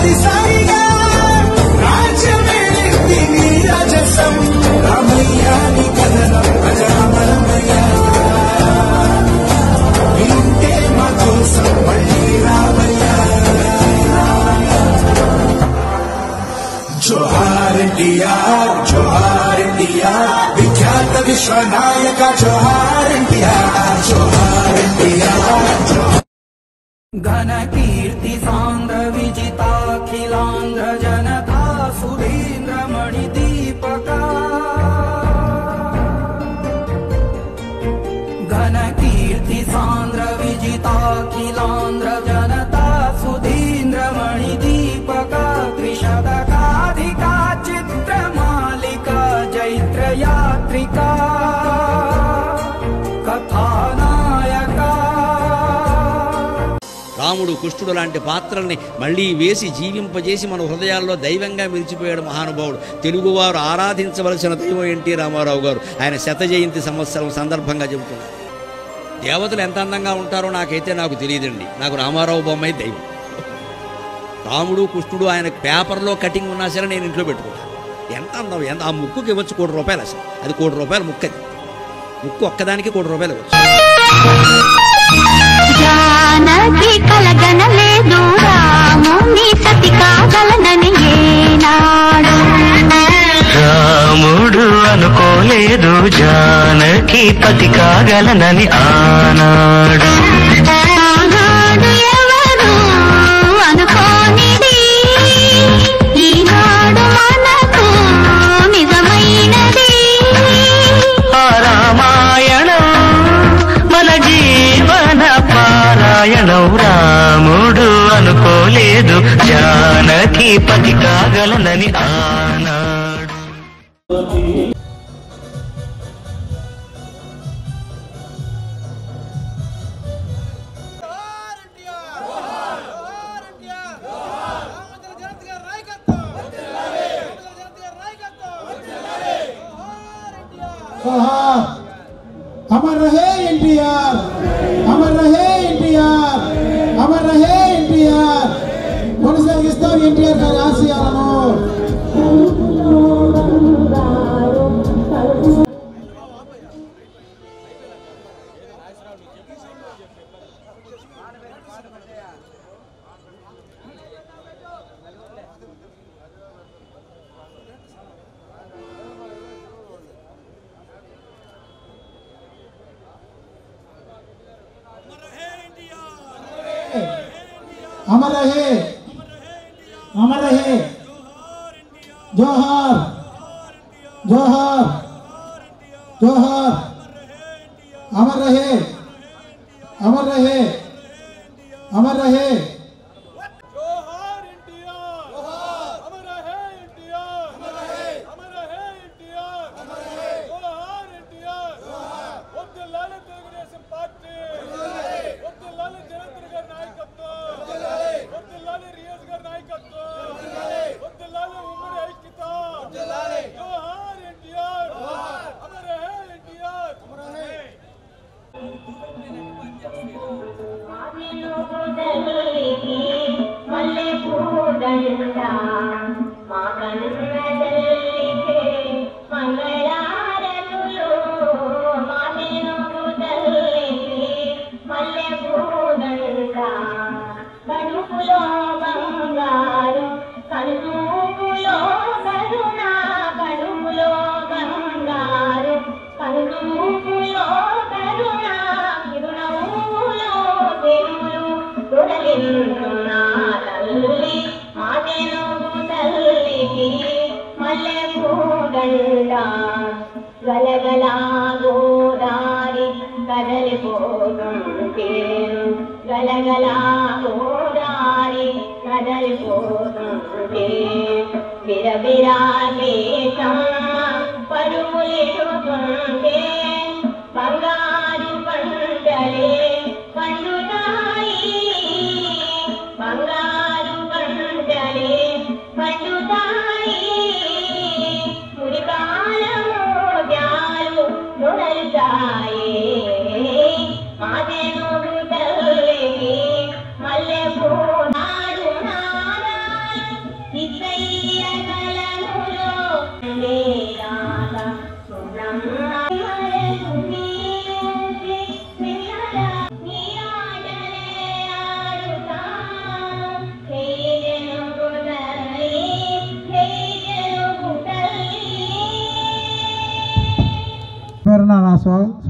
తొలిసారిగా రాజ్యమేలింది నీ రాజసం రామయ్య నీ కథనం అజరామరమయ్య వింటే మా కోసం మళ్ళీ రామయ్య జోహార్ ఎన్టీఆర్ జోహార్ ఎన్టీఆర్ విఖ్యాత విశ్వనాయక జోహార్ ఎన్టీఆర్ జోహార్ ఎన్టీఆర్ ఘన కీర్తి సాంద్ర విజితాఖిలాంధ్ర జనతా సుధీంద్ర మణి దీపక ఘన కీర్తి సాంద్ర విజితాఖిలాంధ్ర జనతా సుధీంద్ర మణి దీపక త్రిశతకాధికా చిత్రమాలిక జైత్ర యాత్రికా రాముడు కృష్ణుడు లాంటి పాత్రల్ని మళ్లీ వేసి జీవింపజేసి మన హృదయాల్లో దైవంగా మిలిచిపోయాడు మహానుభావుడు. తెలుగువారు ఆరాధించవలసిన దైవం ఎన్టీ రామారావు గారు. ఆయన శత జయంతి సంవత్సరం సందర్భంగా చెబుతున్నారు. దేవతలు ఎంత అందంగా ఉంటారో నాకు తెలియదండి. నాకు రామారావు బొమ్మే దైవం. రాముడు కృష్ణుడు ఆయన పేపర్లో కటింగ్ ఉన్నా సరే నేను ఇంట్లో పెట్టుకుంటాను. ఎంత అందం, ఎంత ఆ ముక్కుకి ఇవ్వచ్చు ₹1,00,000 అసలు. అది ₹1,00,000 ముక్కు. అది ముక్కు ఒక్కదానికి ₹1,00,000 ఇవ్వచ్చు. జానకి కలగనలేదు రాముని సతి కాగలనని ఏనాడు రాముడు అనుకోలేదు జానకి పతి కాగలనని ఆనాడు ఎవరు అనుకోనిది ఈనాడు మనకు నిజమైనది రామాయణం మన జీవన పారాయణం రాముడు అనుకోలేదు జానకి పతి కాగలనని ఆనాడు अमर रहे एनटीआर, अमर रहे एनटीआर, अमर रहे एनटीआर. కొనసాగిస్తాం ఎన్టీఆర్ గారి ఆశయాలను. अमर रहे, अमर रहे, जोहार जोहार जोहार. अमर रहे, अमर रहे, अमर रहे. గలగలా గోదారి కదలిపోతుంటే గలగలా గోదారి కదలిపోతుంటే బిరబిరా దేశమ్మ పరుగులెడుతుంటే బంగారు పంటలే పండుతాయి బంగారు పంటలే పండుతాయి మురికాలము జాలు నొరలుతాయి మాదేను తల్లికి మల్లె పూనాడు నాదాల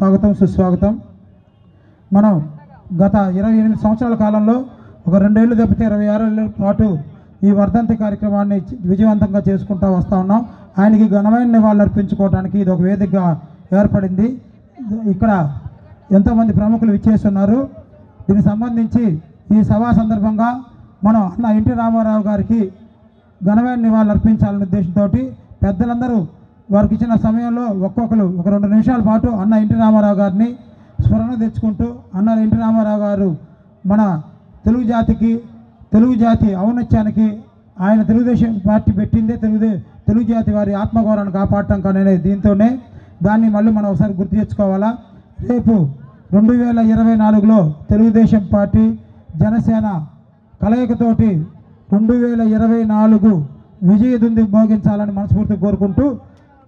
స్వాగతం సుస్వాగతం. మనం గత 28 సంవత్సరాల కాలంలో ఒక 2 ఏళ్ళు తప్పితే 26 ఏళ్ళ పాటు ఈ వర్ధంతి కార్యక్రమాన్ని విజయవంతంగా చేసుకుంటూ వస్తూ ఉన్నాం. ఆయనకి ఘనమైన నివాళులు అర్పించుకోవడానికి ఇది ఒక వేదికగా ఏర్పడింది. ఇక్కడ ఎంతోమంది ప్రముఖులు విచ్చేస్తున్నారు. దీనికి సంబంధించి ఈ సభా సందర్భంగా మనం అన్న ఎన్టీ రామారావు గారికి ఘనమైన నివాళులు అర్పించాలనే ఉద్దేశంతో పెద్దలందరూ వారికి ఇచ్చిన సమయంలో ఒక్కొక్కరు ఒక 2 నిమిషాల పాటు అన్న ఎన్టీ రామారావు గారిని స్మరణ తెచ్చుకుంటూ అన్న ఎన్టీ రామారావు గారు మన తెలుగు జాతి ఔన్నత్యానికి ఆయన తెలుగుదేశం పార్టీ పెట్టిందే తెలుగు జాతి వారి ఆత్మగౌరవాన్ని కాపాడటం కానీ దీంతోనే దాన్ని మళ్ళీ మనం ఒకసారి గుర్తు తెచ్చుకోవాలా. రేపు 2024లో తెలుగుదేశం పార్టీ జనసేన కలయికతోటి 2024 విజయదుంది భోగించాలని మనస్ఫూర్తిగా కోరుకుంటూ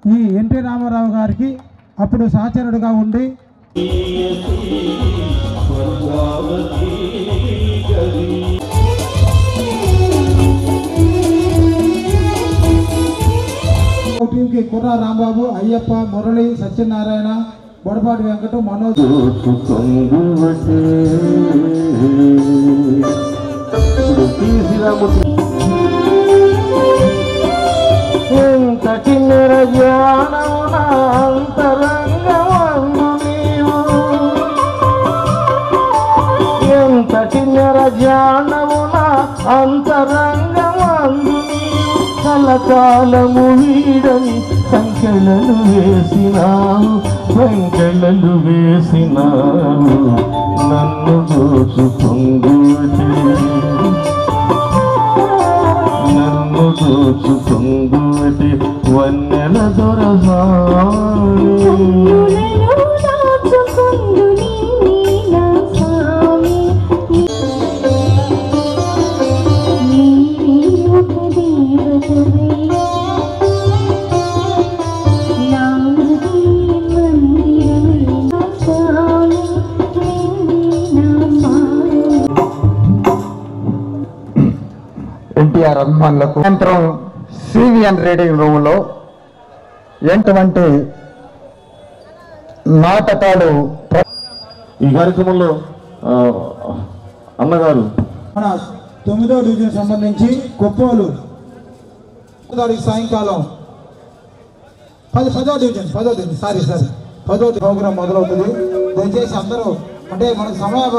ఈ ఎన్టీ రామారావు గారికి అప్పుడు సహచరుడిగా ఉండి టీంకి కుర్రా రాంబాబు, అయ్యప్ప, మురళి, సత్యనారాయణ, బొడపాటి వెంకట, మనోజ్ ఎంతటి నిరజానమున అంతరంగమందు నీవు, ఎంతటి నిరజానమున అంతరంగమందు నీవు కలకాలము వీడని సంఖ్యలను వేసినావు, సంఖ్యలను వేసినావు నన్ను దోచుకుందుటే, నన్ను దోచుకుందుటే వన్నెల దొరసాని ఎన్టీఆర్ అభిమానులకు సాయంత్రం సివిఎన్ రీడింగ్ రూమ్లో ఎటువంటి నాటకాలు ఈ కార్యక్రమంలో అన్నగారు మన 9వ డివిజన్ సంబంధించి కొప్పోలు తారీఖు సాయంకాలం 10వ డివిజన్ సారీ 10వ ప్రోగ్రాం మొదలవుతుంది. దయచేసి అందరూ అంటే మనకు సమయం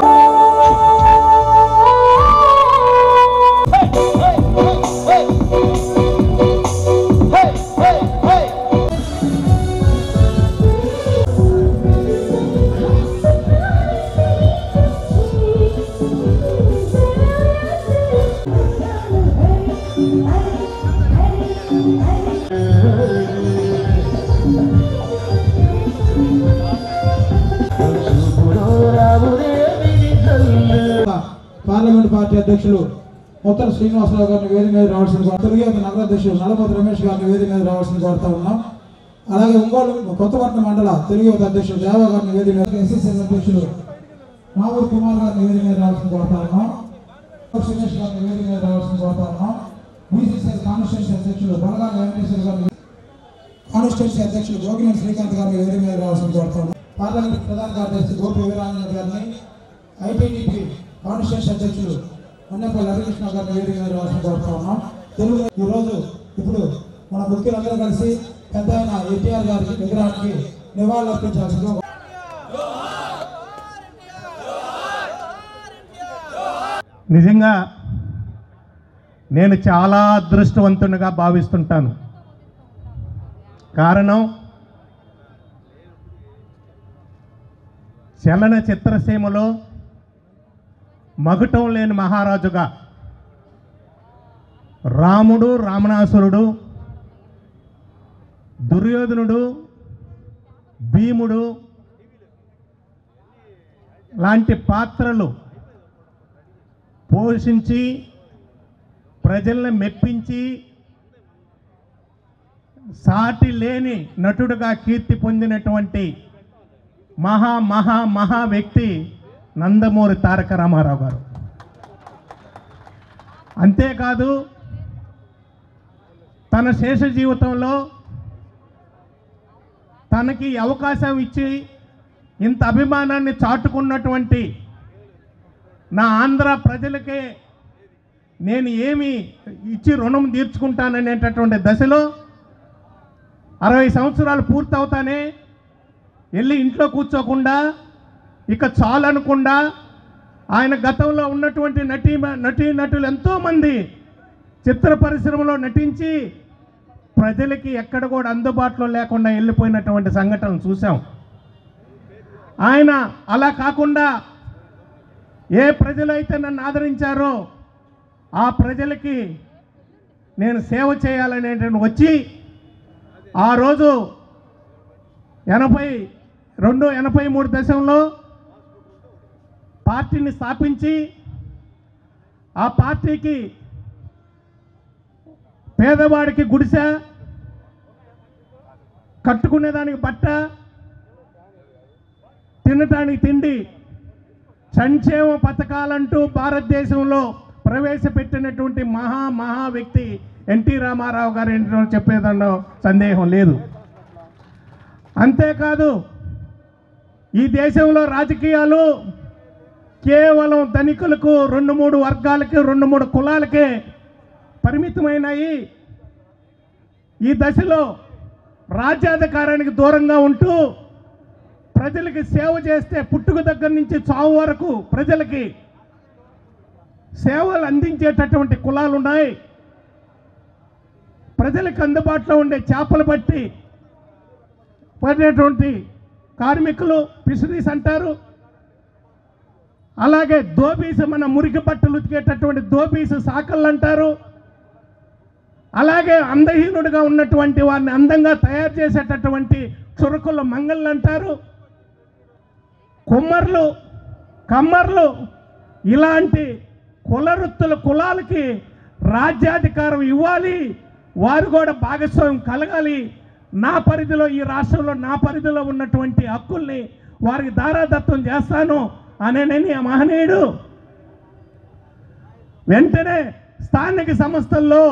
పార్లమెంట్ పార్టీ అధ్యక్షులు ఉత్తర శ్రీనివాసరావు గారిని వేదిక మీద రావాల్సిన తెలుగు నగర అధ్యక్షులు నలపతి రమేష్ గారిని వేదిక మీద రావాల్సిన కోరుతా ఉన్నాం. అలాగే ఒంగోలు కొత్తపట్నం మండల తెలుగు అధ్యక్షులు దేవా గారిని వేదిక మీద, ఎస్ఎస్ఎస్ అధ్యక్షులు నావూరు కుమార్ గారిని వేదిక మీద రావాల్సిన కోరుతా ఉన్నాం. సురేష్ గారిని వేదిక మీద రావాల్సిన కోరుతా ఉన్నాం. బీసీసీఎల్ కాన్స్టిట్యూన్సీ అధ్యక్షులు బలగాల వెంకటేశ్వర గారిని, కాన్స్టిట్యూన్సీ అధ్యక్షులు జోగినేని శ్రీకాంత్ గారిని వేదిక మీద రావాల్సిన కోరుతా ఉన్నాం. పార్లమెంట్ ప్రధాన కార్యదర్శి గోపి వీరాంజన గారిని, ఐటీడీపీ కాన్స్టిట్యూన్సీ అధ్యక్షులు అన్నపల్లి హరికృష్ణ గారిని వేదిక మీద రావాల్సిన కోరుతా ఉన్నాం. తెలుగు ఈరోజు ఇప్పుడు మన ముఖ్యులందరూ కలిసి పెద్ద ఎన్టీఆర్ గారికి విగ్రహానికి నివాళులు అర్పించాల్సింది. నిజంగా నేను చాలా అదృష్టవంతునిగా భావిస్తుంటాను. కారణం చలన చిత్రసీమలో మగుటం లేని మహారాజుగా రాముడు, రామణాసురుడు, దుర్యోధనుడు, భీముడు లాంటి పాత్రలు పోషించి ప్రజల్ని మెప్పించి సాటి లేని నటుడుగా కీర్తి పొందినటువంటి మహా వ్యక్తి నందమూరి తారక రామారావు గారు. అంతేకాదు తన శేష జీవితంలో తనకి అవకాశం ఇచ్చి ఇంత అభిమానాన్ని చాటుకున్నటువంటి నా ఆంధ్ర ప్రజలకే నేను ఏమి ఇచ్చి రుణం తీర్చుకుంటాననేటటువంటి దశలో 60 సంవత్సరాలు పూర్తవుతానే వెళ్ళి ఇంట్లో కూర్చోకుండా ఇక చాలనకుండా ఆయన గతంలో ఉన్నటువంటి నటీనటులు ఎంతోమంది చిత్ర పరిశ్రమలో నటించి ప్రజలకి ఎక్కడ కూడా అందుబాటులో లేకుండా వెళ్ళిపోయినటువంటి సంఘటనలు చూసాం. ఆయన అలా కాకుండా ఏ ప్రజలైతే నన్ను ఆదరించారో ఆ ప్రజలకి నేను సేవ చేయాలనేటువంటి వచ్చి ఆ రోజు 82-83 దశంలో పార్టీని స్థాపించి ఆ పార్టీకి పేదవాడికి గుడిసె, కట్టుకునేదానికి బట్ట, తినటానికి తిండి, సంక్షేమ పథకాలంటూ భారతదేశంలో ప్రవేశపెట్టినటువంటి మహా వ్యక్తి ఎన్టీ రామారావు గారు ఏంటో చెప్పేదాల్లో సందేహం లేదు. అంతేకాదు ఈ దేశంలో రాజకీయాలు కేవలం ధనికులకు 2-3 వర్గాలకి 2-3 కులాలకే పరిమితమైనాయి. ఈ దశలో రాజ్యాధికారానికి దూరంగా ఉంటూ ప్రజలకి సేవ చేస్తే పుట్టుక దగ్గర నుంచి చావు వరకు ప్రజలకి సేవలు అందించేటటువంటి కులాలు ఉన్నాయి. ప్రజలకు అందుబాటులో ఉండే చేపలు బట్టి పడేటువంటి కార్మికులు ఫిషరీస్ అంటారు. అలాగే దోబీస్, మన మురికి బట్టలు ఉతికేటటువంటి దోబీస్ సాకళ్ళు అంటారు. అలాగే అందహీనుడిగా ఉన్నటువంటి వారిని అందంగా తయారు చేసేటటువంటి చురుకుల మంగళ్ళు అంటారు. కుమ్మర్లు, కమ్మర్లు, ఇలాంటి కులవృత్తుల కులాలకి రాజ్యాధికారం ఇవ్వాలి, వారు కూడా భాగస్వామ్యం కలగాలి. నా పరిధిలో, ఈ రాష్ట్రంలో నా పరిధిలో ఉన్నటువంటి హక్కుల్ని వారికి దారాదత్తం చేస్తాను అనేనని ఆ మహనీయుడు వెంటనే స్థానిక సంస్థల్లో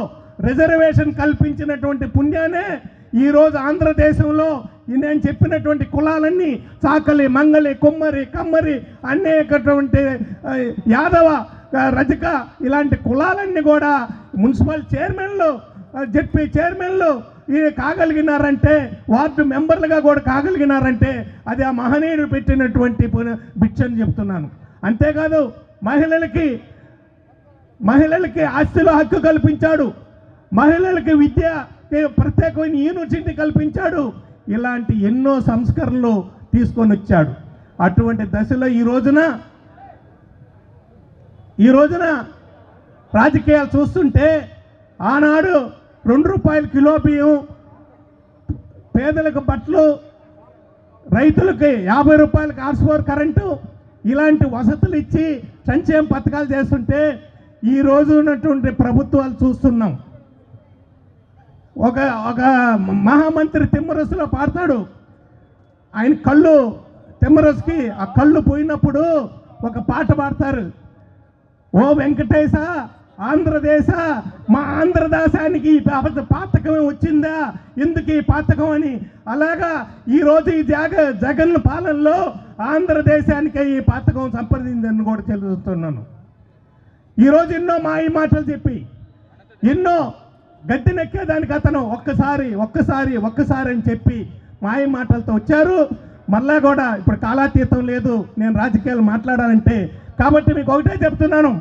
రిజర్వేషన్ కల్పించినటువంటి పుణ్యానే ఈరోజు ఆంధ్రదేశంలో నేను చెప్పినటువంటి కులాలన్నీ చాకలి, మంగలి, కుమ్మరి, కమ్మరి, అనేకటువంటి యాదవ, రజక ఇలాంటి కులాలన్నీ కూడా మున్సిపల్ చైర్మన్లు, జెడ్పీ చైర్మన్లు కాగలిగినారంటే, వార్డు మెంబర్లుగా కూడా కాగలిగినారంటే అది ఆ మహనీయుడు పెట్టినటువంటి భిక్షని చెప్తున్నాను. అంతేకాదు మహిళలకి ఆస్తిలో హక్కు కల్పించాడు, మహిళలకి విద్య ప్రత్యేకమైన యూనివర్సిటీ కల్పించాడు. ఇలాంటి ఎన్నో సంస్కరణలు తీసుకొని వచ్చాడు. అటువంటి దశలో ఈ రోజున రాజకీయాలు చూస్తుంటే ఆనాడు 2 రూపాయల కిలో బియ్యం, పేదలకు బట్టలు, రైతులకి 50 రూపాయలకు హార్స్పవర్ కరెంటు, ఇలాంటి వసతులు ఇచ్చి సంక్షేమ పథకాలు చేస్తుంటే ఈ రోజు ఉన్నటువంటి ప్రభుత్వాలు చూస్తున్నాం. ఒక మహామంత్రి తిమ్మరసులో పాడతాడు. ఆయన కళ్ళు, తిమ్మరసుకి ఆ కళ్ళు పోయినప్పుడు ఒక పాట పాడతారు. ఓ వెంకటేశ ఆంధ్రదేశ, మా ఆంధ్రదేశానికి ఈ పాతకమే వచ్చిందా, ఎందుకు ఈ పాతకం అని. అలాగా ఈరోజు ఈ జగన్ పాలనలో ఆంధ్రదేశానికి ఈ పాతకం సంప్రదిందని కూడా తెలుస్తున్నాను. ఈరోజు ఎన్నో మాయ మాటలు చెప్పి, ఎన్నో గద్దెనెక్కేదానికి అతను ఒక్కసారి అని చెప్పి మాయ మాటలతో వచ్చారు. మళ్ళా కూడా ఇప్పుడు కాలాతీతం లేదు నేను రాజకీయాలు మాట్లాడాలంటే. కాబట్టి మీకు ఒకటే చెప్తున్నాను,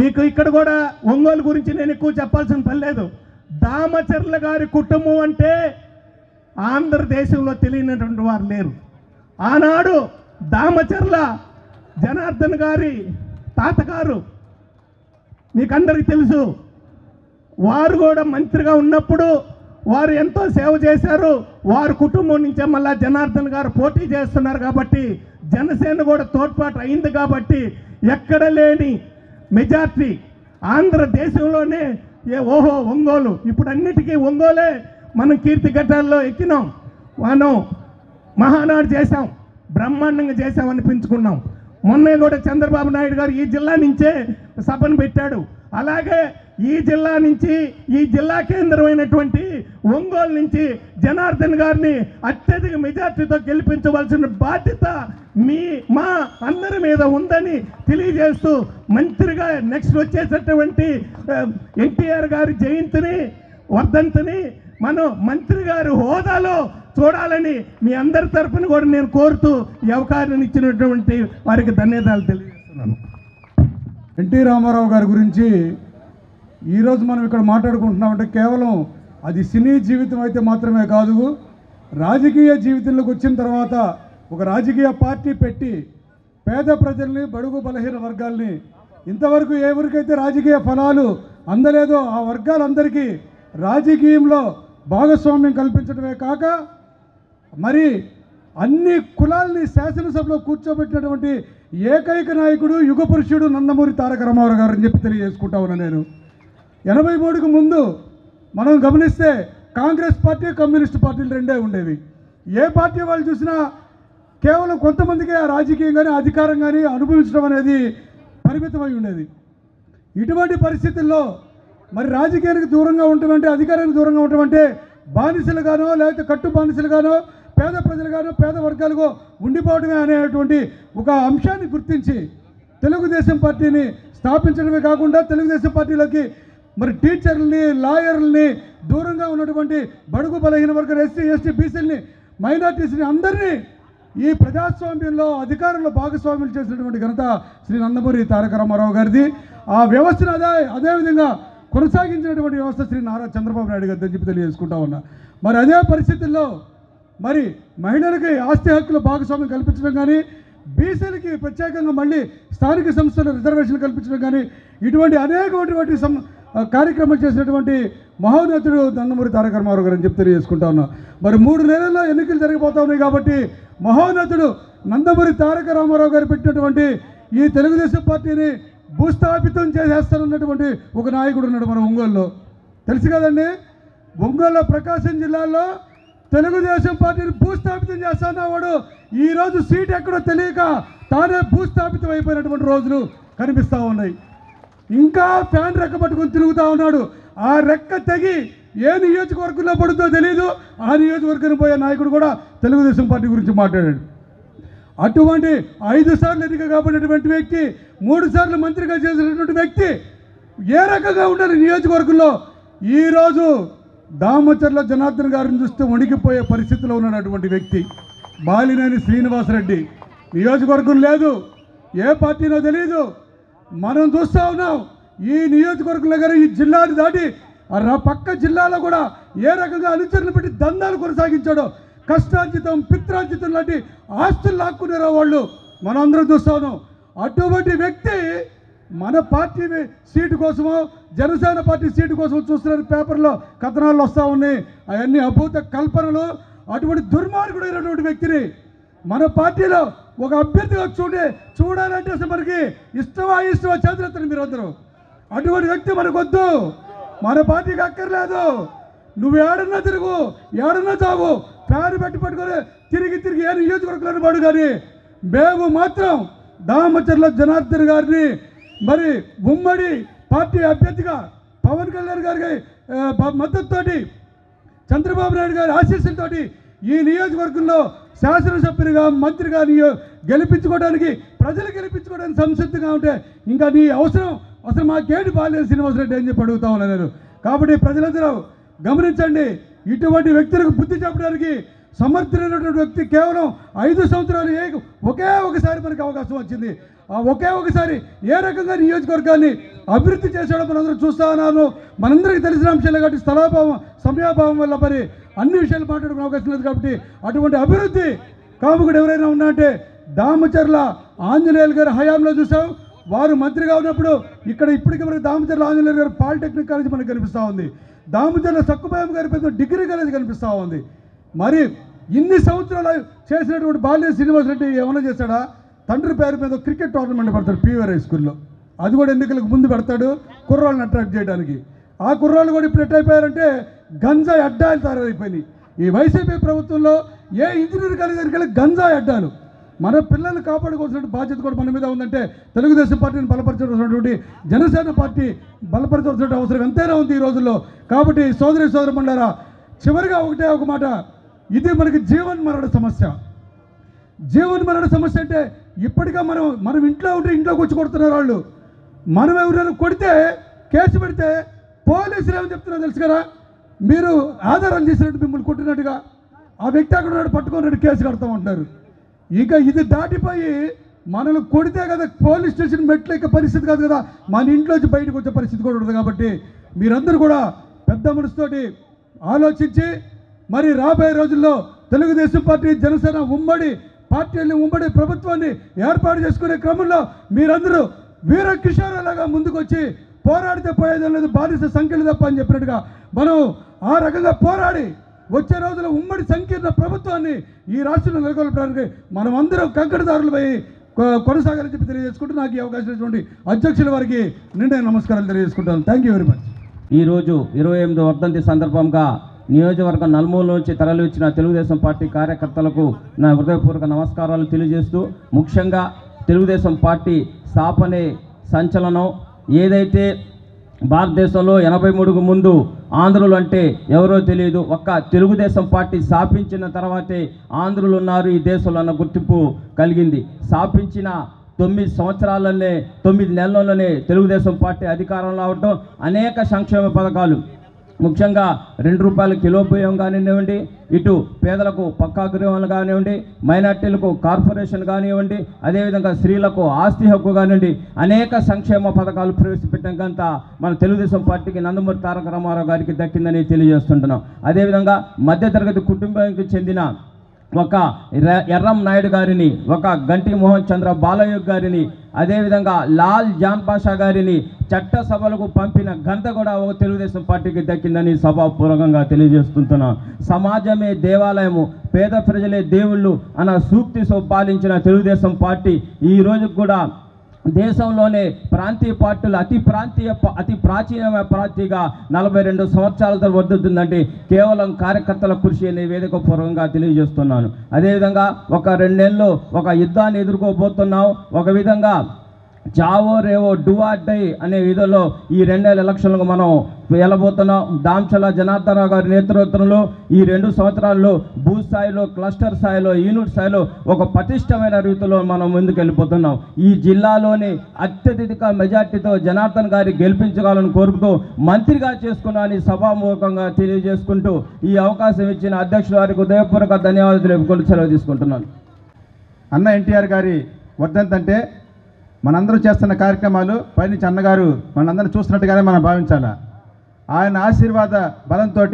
మీకు ఇక్కడ కూడా ఒంగోలు గురించి నేను ఎక్కువ చెప్పాల్సిన పని లేదు. దామచర్ల గారి కుటుంబం అంటే ఆంధ్రదేశంలో తెలియనటువంటి వారు లేరు. ఆనాడు దామచర్ల జనార్దన్ గారి తాతగారు మీకందరికీ తెలుసు. వారు కూడా మంత్రిగా ఉన్నప్పుడు వారు ఎంతో సేవ చేశారు. వారి కుటుంబం నుంచే మళ్ళా జనార్దన్ గారు పోటీ చేస్తున్నారు కాబట్టి జనసేన కూడా తోడ్పాటు అయింది కాబట్టి ఎక్కడ లేని మెజార్టీ ఆంధ్రదేశంలోనే ఓహో ఒంగోలు. ఇప్పుడు అన్నిటికీ ఒంగోలే. మనం కీర్తి ఘట్టాల్లో ఎక్కినాం, మనం మహానాడు చేశాం, బ్రహ్మాండంగా చేశాం అనిపించుకున్నాం. మొన్నే కూడా చంద్రబాబు నాయుడు గారు ఈ జిల్లా నుంచే సభను పెట్టాడు. అలాగే ఈ జిల్లా నుంచి, ఈ జిల్లా కేంద్రమైనటువంటి ఒంగోలు నుంచి జనార్దన్ గారిని అత్యధిక మెజార్టీతో గెలిపించవలసిన బాధ్యత మా అందరి మీద ఉందని తెలియజేస్తూ, మంత్రిగా నెక్స్ట్ వచ్చేటటువంటి ఎన్టీఆర్ గారి జయంతిని వర్ధంతిని మనం మంత్రి గారి హోదాలో చూడాలని మీ అందరి తరఫున కూడా నేను కోరుతూ ఈ అవకాశం ఇచ్చినటువంటి వారికి ధన్యవాదాలు తెలియజేస్తున్నాను. ఎన్టీ రామారావు గారి గురించి ఈరోజు మనం ఇక్కడ మాట్లాడుకుంటున్నామంటే కేవలం అది సినీ జీవితం అయితే మాత్రమే కాదు, రాజకీయ జీవితంలోకి వచ్చిన తర్వాత ఒక రాజకీయ పార్టీ పెట్టి పేద ప్రజల్ని, బడుగు బలహీన వర్గాల్ని, ఇంతవరకు ఎవరికైతే రాజకీయ ఫలాలు అందలేదో ఆ వర్గాలందరికీ రాజకీయంలో భాగస్వామ్యం కల్పించడమే కాక మరి అన్ని కులాల్ని శాసనసభలో కూర్చోబెట్టినటువంటి ఏకైక నాయకుడు, యుగ పురుషుడు నందమూరి తారక రామారావు గారు అని చెప్పి తెలియజేసుకుంటా ఉన్నా నేను. 83కు ముందు మనం గమనిస్తే కాంగ్రెస్ పార్టీ, కమ్యూనిస్ట్ పార్టీలు రెండే ఉండేవి. ఏ పార్టీ వాళ్ళు చూసినా కేవలం కొంతమందికి ఆ రాజకీయం కానీ అధికారం కానీ అనుభవించడం అనేది పరిమితమై ఉండేది. ఇటువంటి పరిస్థితుల్లో మరి రాజకీయానికి దూరంగా ఉండటమంటే, అధికారానికి దూరంగా ఉండటమంటే బానిసలుగానో లేకపోతే కట్టు బానిసలుగానో పేద ప్రజలుగానో పేద వర్గాలుగో ఉండిపోవడమే అనేటువంటి ఒక అంశాన్ని గుర్తించి తెలుగుదేశం పార్టీని స్థాపించడమే కాకుండా తెలుగుదేశం పార్టీలోకి మరి టీచర్లని, లాయర్లని, దూరంగా ఉన్నటువంటి బడుగు బలహీన వర్గాలు, ఎస్సీ, ఎస్టీ, బీసీలని, మైనార్టీస్ని అందరినీ ఈ ప్రజాస్వామ్యంలో అధికారంలో భాగస్వామ్యం చేసినటువంటి ఘనత శ్రీ నందమూరి తారక రామారావు గారిది. ఆ వ్యవస్థను అదేవిధంగా కొనసాగించినటువంటి వ్యవస్థ శ్రీ నారా చంద్రబాబు నాయుడు గారిని చెప్పి తెలియజేసుకుంటా ఉన్నా. మరి అదే పరిస్థితుల్లో మరి మహిళలకి ఆస్తి హక్కులు భాగస్వామ్యం కల్పించడం కానీ, బీసీలకి ప్రత్యేకంగా మళ్ళీ స్థానిక సంస్థల రిజర్వేషన్లు కల్పించడం కానీ, ఇటువంటి అనేకటువంటి కార్యక్రమాలు చేసినటువంటి మహోన్నతుడు నందమూరి తారక రామారావు గారు అని చెప్పి తెలియజేసుకుంటా ఉన్నా. మరి 3 నెలల్లో ఎన్నికలు జరిగిపోతా ఉన్నాయి కాబట్టి మహోన్నతుడు నందమూరి తారక రామారావు గారు పెట్టినటువంటి ఈ తెలుగుదేశం పార్టీని భూస్థాపితం చేసేస్తానన్నటువంటి ఒక నాయకుడు ఉన్నాడు మన ఒంగోలులో. తెలుసు కదండి, ఒంగోలు ప్రకాశం జిల్లాలో తెలుగుదేశం పార్టీని భూస్థాపితం చేస్తానవాడు ఈరోజు సీట్ ఎక్కడో తెలియక తానే భూస్థాపితం అయిపోయినటువంటి రోజులు కనిపిస్తూ ఉన్నాయి. ఇంకా ఫ్యాన్ రెక్క పట్టుకొని తిరుగుతూ ఉన్నాడు. ఆ రెక్క తెగి ఏ నియోజకవర్గంలో పడుతుందో తెలియదు. ఆ నియోజకవర్గానికి పోయే నాయకుడు కూడా తెలుగుదేశం పార్టీ గురించి మాట్లాడాడు. అటువంటి 5 సార్లు ఎన్నిక కాబడినటువంటి వ్యక్తి, 3 సార్లు మంత్రిగా చేసినటువంటి వ్యక్తి ఏ రకంగా ఉండాలి నియోజకవర్గంలో? ఈరోజు దామచర్ల జనార్దన్ గారిని చూస్తే వణికిపోయే పరిస్థితిలో ఉన్నటువంటి వ్యక్తి బాలినేని శ్రీనివాసరెడ్డి. నియోజకవర్గం లేదు, ఏ పార్టీనో తెలియదు. మనం చూస్తూ ఉన్నాం ఈ నియోజకవర్గంలో కానీ ఈ జిల్లాని దాటి పక్క జిల్లాలో కూడా ఏ రకంగా అనుచరులు పెట్టి దందాలు కొనసాగించాడో, కష్టార్జితం, పిత్రార్జితం లాంటి ఆస్తులు లాక్కునేరో వాళ్ళు మనందరం చూస్తూ ఉన్నాం. అటువంటి వ్యక్తి మన పార్టీ సీటు కోసమో జనసేన పార్టీ సీటు కోసం చూస్తున్న పేపర్లో కథనాలు వస్తూ ఉన్నాయి. అవన్నీ అభూత కల్పనలు. అటువంటి దుర్మార్గుడైనటువంటి వ్యక్తిని మన పార్టీలో ఒక అభ్యర్థిగా చూడాలంటే అసలు మనకి ఇష్టమా చేతులెత్తండి మీరు అందరూ. అటువంటి వ్యక్తి మనకొద్దు, మన పార్టీకి అక్కర్లేదు. నువ్వు ఏడన్నా తిరుగు, ఏడన్నా చావు, పేరు పట్టుకొని తిరిగి ఏ నియోజకవర్గంలో పడు. కానీ మేము మాత్రం దామచర్ల జనార్దన్ గారిని మరి ఉమ్మడి పార్టీ అభ్యర్థిగా పవన్ కళ్యాణ్ గారికి మద్దతుతోటి, చంద్రబాబు నాయుడు గారి ఆశీస్సులతోటి ఈ నియోజకవర్గంలో శాసనసభ్యునిగా, మంత్రిగా గెలిపించుకోవడానికి, ప్రజలు గెలిపించుకోవడానికి సంసిద్ధంగా ఉంటే ఇంకా నీ అవసరం అసలు మాకేంటి బాలినేని శ్రీనివాసరెడ్డి అని చెప్పి అడుగుతా ఉన్నాను నేను. కాబట్టి ప్రజలందరూ గమనించండి, ఇటువంటి వ్యక్తులకు బుద్ధి చెప్పడానికి సమర్థులైనటువంటి వ్యక్తి కేవలం 5 సంవత్సరాలు ఒకే ఒకసారి మనకు అవకాశం వచ్చింది. ఆ ఒకే ఒకసారి ఏ రకంగా నియోజకవర్గాన్ని అభివృద్ధి చేసాడో మనందరం చూస్తా ఉన్నాను. మనందరికీ తెలిసిన అంశాలే కాబట్టి స్థలాభావం, సమయాభావం వల్ల మరి అన్ని విషయాలు మాట్లాడుకునే అవకాశం లేదు. కాబట్టి అటువంటి అభివృద్ధి కాముకుడు ఎవరైనా ఉన్నాయంటే దామచర్ల ఆంజనేయులు గారి హయాంలో చూసాం. వారు మంత్రిగా ఉన్నప్పుడు ఇక్కడ ఇప్పటికీ మనకి దామచర్ల ఆంజనేయులు గారు పాలిటెక్నిక్ కాలేజ్ మనకు కనిపిస్తూ ఉంది. దామచర్ల సక్కుబాయం గారి పెద్ద డిగ్రీ కాలేజ్ కనిపిస్తూ ఉంది. మరి ఇన్ని సంవత్సరాలు చేసినటువంటి బాలినేని శ్రీనివాసరెడ్డి ఏమైనా చేశాడా? తండ్రి పేరు మీద క్రికెట్ టోర్నమెంట్ పెడతాడు పీవీఆర్ హై స్కూల్లో. అది కూడా ఎన్నికలకు ముందు పెడతాడు కుర్రాళ్ళని అట్రాక్ట్ చేయడానికి. ఆ కుర్రాళ్ళు కూడా ఇప్పుడు ఎట్టయిపోయారంటే గంజాయి అడ్డాలు తయారైపోయినాయి. ఈ వైసీపీ ప్రభుత్వంలో ఏ ఇంజనీర్ కాలేజ్ దగ్గరికి గంజాయి అడ్డాలు. మన పిల్లల్ని కాపాడుకోవాల్సిన బాధ్యత కూడా మన మీద ఉందంటే తెలుగుదేశం పార్టీని బలపరచాల్సినటువంటి, జనసేన పార్టీ బలపరచాల్సిన అవసరం ఎంతైనా ఉంది ఈ రోజుల్లో. కాబట్టి సోదరి సోదరులారా, చివరిగా ఒకటే ఒక మాట, ఇది మనకి జీవన్ మరణ సమస్య. జీవన్ మరణ సమస్య అంటే ఇప్పటిగా మనం ఇంట్లో ఉంటే ఇంట్లోకి వచ్చి కొడుతున్నారు వాళ్ళు. మనం ఎవరైనా కొడితే కేసు పెడితే పోలీసులు ఏమని చెప్తున్నారో తెలుసు కదా, మీరు ఆధారాలు చేసినట్టు మిమ్మల్ని కొట్టినట్టుగా ఆ వ్యక్తి అక్కడ ఉన్నాడు పట్టుకున్నట్టు కేసు కడతామంటున్నారు. ఇంకా ఇది దాటిపోయి మనల్ని కొడితే కదా పోలీస్ స్టేషన్ మెట్లు ఎక్కే పరిస్థితి కాదు కదా, మన ఇంట్లోంచి బయటకు వచ్చే పరిస్థితి కూడా ఉండదు. కాబట్టి మీరందరూ కూడా పెద్ద మనసుతోటి ఆలోచించి మరి రాబోయే రోజుల్లో తెలుగుదేశం పార్టీ జనసేన ఉమ్మడి పార్టీని ఉమ్మడి ప్రభుత్వాన్ని ఏర్పాటు చేసుకునే క్రమంలో మీరందరూ వీర కిషోర్లాగా ముందుకు వచ్చి పోరాడితే పోయేదే లేదు, బాధిత సంఖ్యలు తప్ప అని చెప్పినట్టుగా మనం ఆ రకంగా పోరాడి వచ్చే రోజుల్లో ఉమ్మడి సంకీర్ణ ప్రభుత్వాన్ని ఈ రాష్ట్రంలో నెలకొల్పడానికి మనం అందరం కంకణదారులు పోయి కొనసాగాలని చెప్పి తెలియజేసుకుంటూ నాకు ఈ అవకాశం ఇచ్చినటువంటి అధ్యక్షుల వారికి నిండే నమస్కారాలు తెలియజేసుకుంటాను. Thank you very much. ఈరోజు 28వ వర్ధంతి సందర్భంగా నియోజకవర్గం నలుమూల నుంచి తరలివచ్చిన తెలుగుదేశం పార్టీ కార్యకర్తలకు నా హృదయపూర్వక నమస్కారాలు తెలియజేస్తూ, ముఖ్యంగా తెలుగుదేశం పార్టీ స్థాపనే సంచలనం. ఏదైతే భారతదేశంలో 83కు ముందు ఆంధ్రులు అంటే ఎవరో తెలియదు, ఒక్క తెలుగుదేశం పార్టీ స్థాపించిన తర్వాతే ఆంధ్రులు ఉన్నారు ఈ దేశంలో అన్న గుర్తింపు కలిగింది. స్థాపించిన 9 సంవత్సరాలనే 9 నెలల్లోనే తెలుగుదేశం పార్టీ అధికారంలో అవడం, అనేక సంక్షేమ పథకాలు, ముఖ్యంగా ₹2 కిలో బియ్యం కానివ్వండి, ఇటు పేదలకు పక్కా గృహాలు కానివ్వండి, మైనార్టీలకు కార్పొరేషన్ కానివ్వండి, అదేవిధంగా స్త్రీలకు ఆస్తి హక్కు కానివ్వండి, అనేక సంక్షేమ పథకాలు ప్రవేశపెట్టిన గంత మన తెలుగుదేశం పార్టీకి నందమూరి తారక రామారావు గారికి దక్కిందని తెలియజేస్తుంటున్నాం. అదేవిధంగా మధ్యతరగతి కుటుంబానికి చెందిన ఒక ఎర్రం నాయుడు గారిని, ఒక గంటి మోహన్ చంద్ర బాలయ్య గారిని, అదేవిధంగా లాల్ జాన్ పాషా గారిని చట్టసభలకు పంపిన ఘనత కూడా ఒక తెలుగుదేశం పార్టీకి దక్కిందని సభాపూర్వకంగా తెలియజేస్తుంటున్నాం. సమాజమే దేవాలయము, పేద ప్రజలే దేవుళ్ళు అన్న సూక్తితో పాలించిన తెలుగుదేశం పార్టీ ఈ రోజు కూడా దేశంలోనే ప్రాంతీయ పార్టీలు అతి ప్రాచీనమైన పార్టీగా 42 సంవత్సరాలతో వర్ధిల్లుతుందంటే కేవలం కార్యకర్తల కృషి అనే వేదిక పూర్వకంగా తెలియజేస్తున్నాను. అదేవిధంగా ఒక 2 నెలల్లో ఒక యుద్ధాన్ని ఎదుర్కోబోతున్నాం. ఒక విధంగా చావో రేవో డూ ఆర్ డై అనే విధంలో ఈ 2 నెలల ఎలక్షన్లకు మనం వెళ్ళబోతున్నాం. దాంచల జనార్దనరావు గారి నేతృత్వంలో ఈ 2 సంవత్సరాల్లో భూ స్థాయిలో, క్లస్టర్ స్థాయిలో, యూనిట్ స్థాయిలో ఒక పటిష్టమైన రీతిలో మనం ముందుకు వెళ్ళిపోతున్నాం. ఈ జిల్లాలోని అత్యధిక మెజార్టీతో జనార్దన్ గారి గెలిపించగలని కోరుకుతూ మంత్రిగా చేసుకున్నానని సభాముఖంగా తెలియజేసుకుంటూ ఈ అవకాశం ఇచ్చిన అధ్యక్షుల వారికి హృదయపూర్వక ధన్యవాదాలు తెలుపుకుంటూ సెలవు తీసుకుంటున్నాను. అన్న ఎన్టీఆర్ గారి వర్ధంతి అంటే మనందరూ చేస్తున్న కార్యక్రమాలు పైనుంచి అన్నగారు మనందరూ చూస్తున్నట్టుగానే మనం భావించాలా. ఆయన ఆశీర్వాద బలంతో,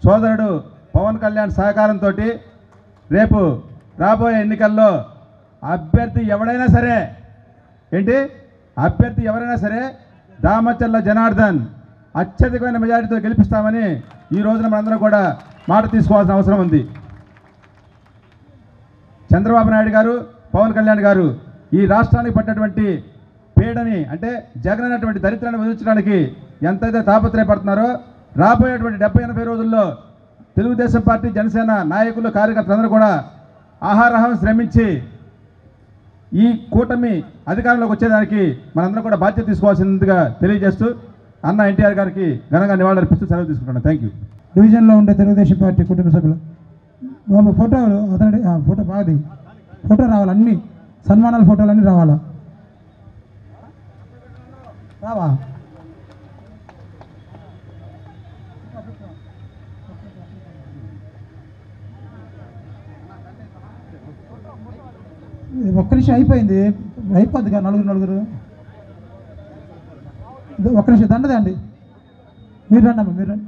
సోదరుడు పవన్ కళ్యాణ్ సహకారంతో రేపు రాబోయే ఎన్నికల్లో అభ్యర్థి ఎవరైనా సరే దామచర్ల జనార్దన్ అత్యధికమైన మెజారిటీతో గెలిపిస్తామని ఈ రోజున మనందరం కూడా మాట తీసుకోవాల్సిన అవసరం ఉంది. చంద్రబాబు నాయుడు గారు, పవన్ కళ్యాణ్ గారు ఈ రాష్ట్రానికి పట్టినటువంటి పీడని, అంటే జగన్ అనేటువంటి దరిద్రాన్ని వదిలించడానికి ఎంతైతే తాపత్రయపడుతున్నారో రాబోయేటువంటి 70-80 రోజుల్లో తెలుగుదేశం పార్టీ, జనసేన నాయకులు, కార్యకర్తలందరూ కూడా ఆహారహం శ్రమించి ఈ కూటమి అధికారంలోకి వచ్చేదానికి మనందరం కూడా బాధ్యత తీసుకోవాల్సిందిగా తెలియజేస్తూ అన్న ఎన్టీఆర్ గారికి ఘనంగా నివాళులర్పిస్తూ సెలవు తీసుకుంటున్నాను. Thank you. డివిజన్లో ఉండే తెలుగుదేశం పార్టీ కుటుంబ సభ్యులు బాబు ఫోటోలు అతని ఫోటో బాగుంది, ఫోటో రావాలి, అన్ని సన్మానాల ఫోటోలు అన్నీ రావాలా? రావా? ఒక్క నిమిషం అయిపోయింది, అయిపోద్ది కదా నలుగురు. ఒక్క నిమిషం దండదే అండి, మీరు రండి అమ్మా, మీరు రండి.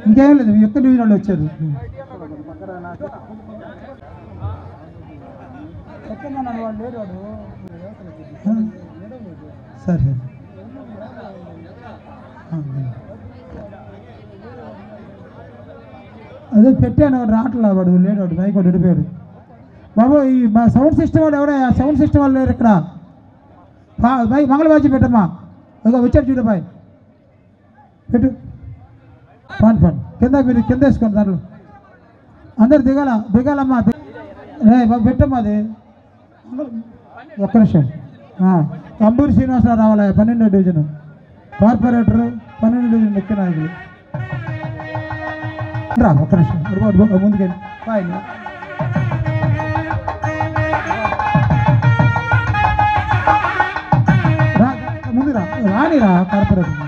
ఇంకేం లేదు, మీ యొక్క డివిజన్ వాళ్ళు వచ్చారు. సరే అదే పెట్టాను, వాడు రావట్లే, వాడు లేడు, వాడు మైక్ వాడు విడిపోయాడు. బాబు ఈ మా సౌండ్ సిస్టమ్ వాడు ఎవడే? సౌండ్ సిస్టమ్ వాళ్ళు లేరు ఇక్కడ. మంగళవాద్యం పెట్టమ్మా, ఇక వచ్చాడు చూడు బాయ్, పెట్టు. ఫన్ కింద, మీరు కింద వేసుకోండి, దాంట్లో అందరు దిగాలమ్మా. బాబు పెట్టమ్మా అది. ఒక్క నిమిషం కంబూరి శ్రీనివాసరావు రావాలి 12వ డివిజన్ కార్పొరేటర్ 12వ డివిజన్ ముఖ్య నాయకులు రా ఒక్క నిమిషం ముందుకెళ్ళి ముందు రానిరా కార్పొరేటర్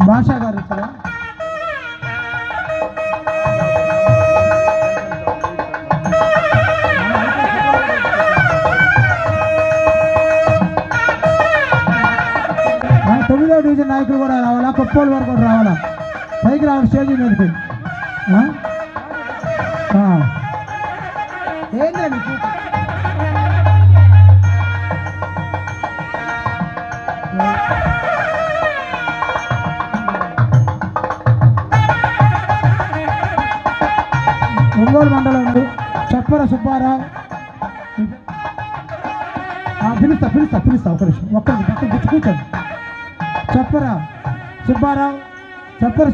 భాషా గారు వచ్చారా తొమ్మిదవ డివిజన్ నాయకులు కూడా రావాలా కొప్పోలు వారు కూడా రావాలా పైకి రావాలి స్టేజ్ మీదకి ఏంటండి ఒంగోలు మండలం చప్పర సుబ్బారావు పిలుస్తా ఒక నిమిషం ఒక్కరికి పక్కన కూర్చోండి చప్పర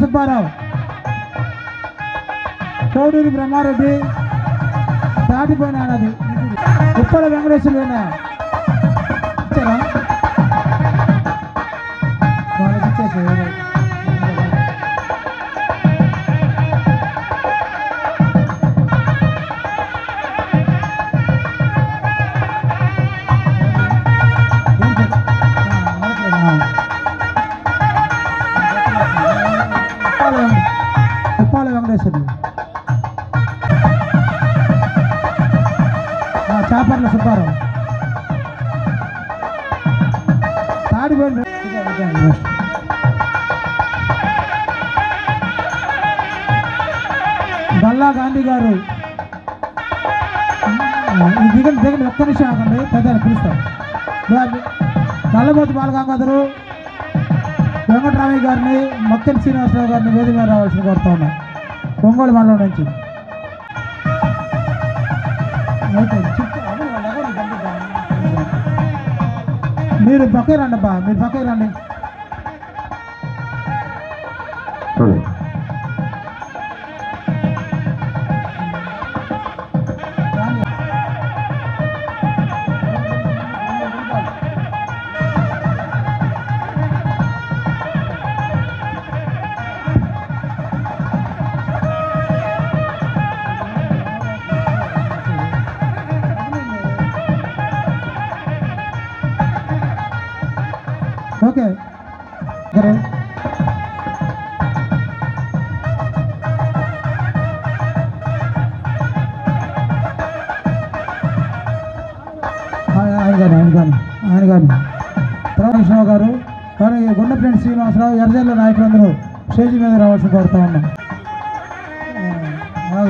సుబ్బారావు కోడూరి బ్రహ్మారెడ్డి దాటిపోయిన అది ఉప్పల వెంకటేశ్వరులేనా ఇచ్చారా వాళ్ళకి ఇచ్చేసి ఉప్పాల వెంకటేశ్వరులు చాపర్ల సుబ్బారావు తాడిపోయిన గల్లా గాంధీ గారు దిగండి ఒక్క నిమిషం ఆగండి పెద్దలు పిలుస్తాం నల్లబోతు బాలగంగాధరు వెంకటరామయ్య గారిని మక్కెన్ శ్రీనివాసరావు గారిని వేదిక మీద రావాల్సిన కోరుతా ఉన్నాం ఒంగోలు మండలం నుంచి మీరు పక్కే రండి అబ్బా మీరు పక్కే రండి ఓకే ఆయన కానీ ప్రవీణరావు గారు కానీ గుండెప్రేణి శ్రీనివాసరావు ఎర్రజల్ల నాయకులందరూ స్టేజ్ మీద రావాల్సి కోరుతా ఉన్నాం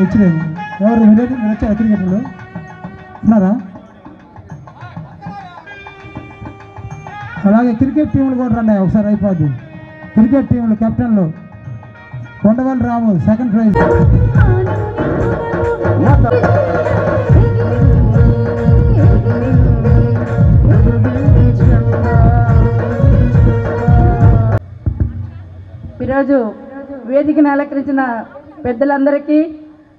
ఇచ్చిలేదు ఎవరు మీరు వచ్చారు క్రికెట్లు ఉన్నారా అలాగే క్రికెట్ టీంలు కూడా రండి ఒకసారి అయిపోద్ది క్రికెట్ టీంలు కెప్టెన్లు కొండవల్లి రాము సెకండ్ ప్రైజ్ ఈరోజు వేదికను అలంకరించిన పెద్దలందరికీ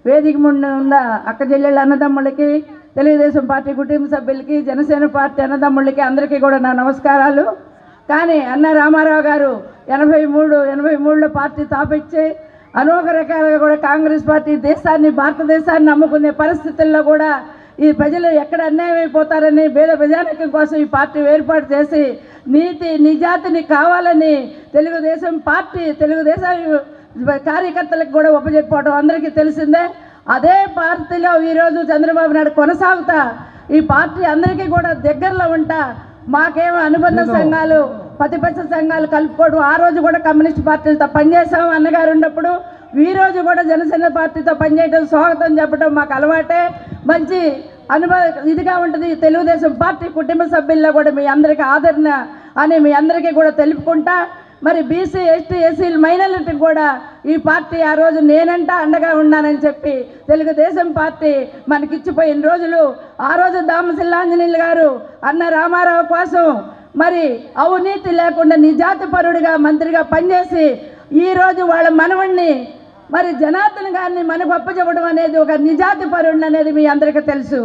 వేదిక ముందు ఉన్న అక్క చెల్లెళ్ళ అన్నదమ్ములకి తెలుగుదేశం పార్టీ కుటుంబ సభ్యులకి జనసేన పార్టీ అన్నదమ్ములకి అందరికీ కూడా నా నమస్కారాలు. కానీ అన్న రామారావు గారు 83లో పార్టీ స్థాపించి అనేక రకాలుగా కూడా కాంగ్రెస్ పార్టీ భారతదేశాన్ని నమ్ముకునే పరిస్థితుల్లో కూడా ఈ ప్రజలు ఎక్కడ అన్యాయం అయిపోతారని పేద ప్రజానికం కోసం ఈ పార్టీ ఏర్పాటు చేసి నీతి నిజాతిని కావాలని తెలుగుదేశం కార్యకర్తలకు కూడా ఉపజెప్పుకోవడం అందరికీ తెలిసిందే. అదే పార్టీలో ఈరోజు చంద్రబాబు నాయుడు కొనసాగుతా ఈ పార్టీ అందరికీ కూడా దగ్గరలో ఉంటా మాకేమో అనుబంధ సంఘాలు ప్రతిపక్ష సంఘాలు కలుపుకోవడం ఆ రోజు కూడా కమ్యూనిస్ట్ పార్టీలతో పనిచేసాం అన్నగారు ఉన్నప్పుడు ఈ రోజు కూడా జనసేన పార్టీతో పనిచేయడం స్వాగతం చెప్పడం మాకు అలవాటే మంచి ఇదిగా ఉంటుంది. తెలుగుదేశం పార్టీ కుటుంబ సభ్యుల్లో కూడా మీ అందరికీ ఆదరణ అని మీ అందరికీ కూడా తెలుపుకుంటా మరి బీసీ ఎస్టీ ఎస్సీలు మైనారిటీకి కూడా ఈ పార్టీ ఆ రోజు నేనంట అండగా ఉన్నానని చెప్పి తెలుగుదేశం పార్టీ మనకిచ్చిపోయిన రోజులు. ఆ రోజు దామశిల్లాంజనేయులు గారు అన్న రామారావు కోసం మరి అవినీతి లేకుండా నిజాతిపరుడిగా మంత్రిగా పనిచేసి ఈరోజు వాళ్ళ మనవణ్ణి మరి జనార్దన్ గారిని మనకు అప్పచెప్పడం అనేది ఒక నిజాతిపరుడిని అనేది మీ అందరికీ తెలుసు.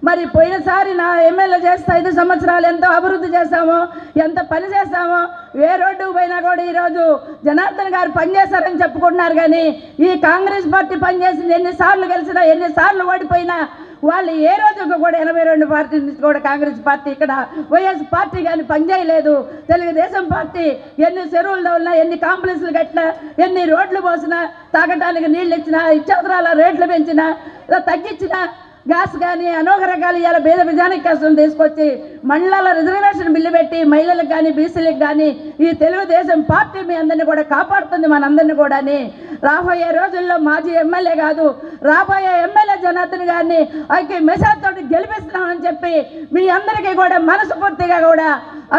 మరి పోయినసారి నా ఎమ్మెల్యే చేస్తే 5 సంవత్సరాలు ఎంతో అభివృద్ధి చేస్తామో, ఎంత పని చేస్తామో, ఏ రోడ్డుకు పోయినా కూడా ఈరోజు జనార్దన్ గారు పనిచేశారని చెప్పుకుంటున్నారు. కానీ ఈ కాంగ్రెస్ పార్టీ పనిచేసింది ఎన్నిసార్లు గెలిచినా, ఎన్నిసార్లు ఓడిపోయినా వాళ్ళు ఏ రోజుకు కూడా 82 పార్టీ నుంచి కూడా కాంగ్రెస్ పార్టీ ఇక్కడ వైఎస్ పార్టీ కానీ పనిచేయలేదు. తెలుగుదేశం పార్టీ ఎన్ని చెరువులు ఉన్నా, ఎన్ని కాంప్లెక్స్లు కట్టినా, ఎన్ని రోడ్లు పోసినా, తాగటానికి నీళ్ళు ఇచ్చినా, ఇచ్చవసరాల రేట్లు పెంచినా, తగ్గించినా, గ్యాస్ కానీ అనేక రకాలు ఇవాళ పేద ప్రజానికి కష్టం తీసుకొచ్చి మండలాల రిజర్వేషన్ బిల్లు పెట్టి మహిళలకు కానీ బీసీలకు కానీ ఈ తెలుగుదేశం పార్టీ మీ అందరినీ కూడా కాపాడుతుంది, మనందరినీ కూడా. రాబోయే రోజుల్లో మాజీ ఎమ్మెల్యే కాదు, రాబోయే ఎమ్మెల్యే జనార్దన్ గారిని ఐక్య మెసేజ్ తోటి గెలిపిస్తున్నామని చెప్పి మీ అందరికీ కూడా మనస్ఫూర్తిగా కూడా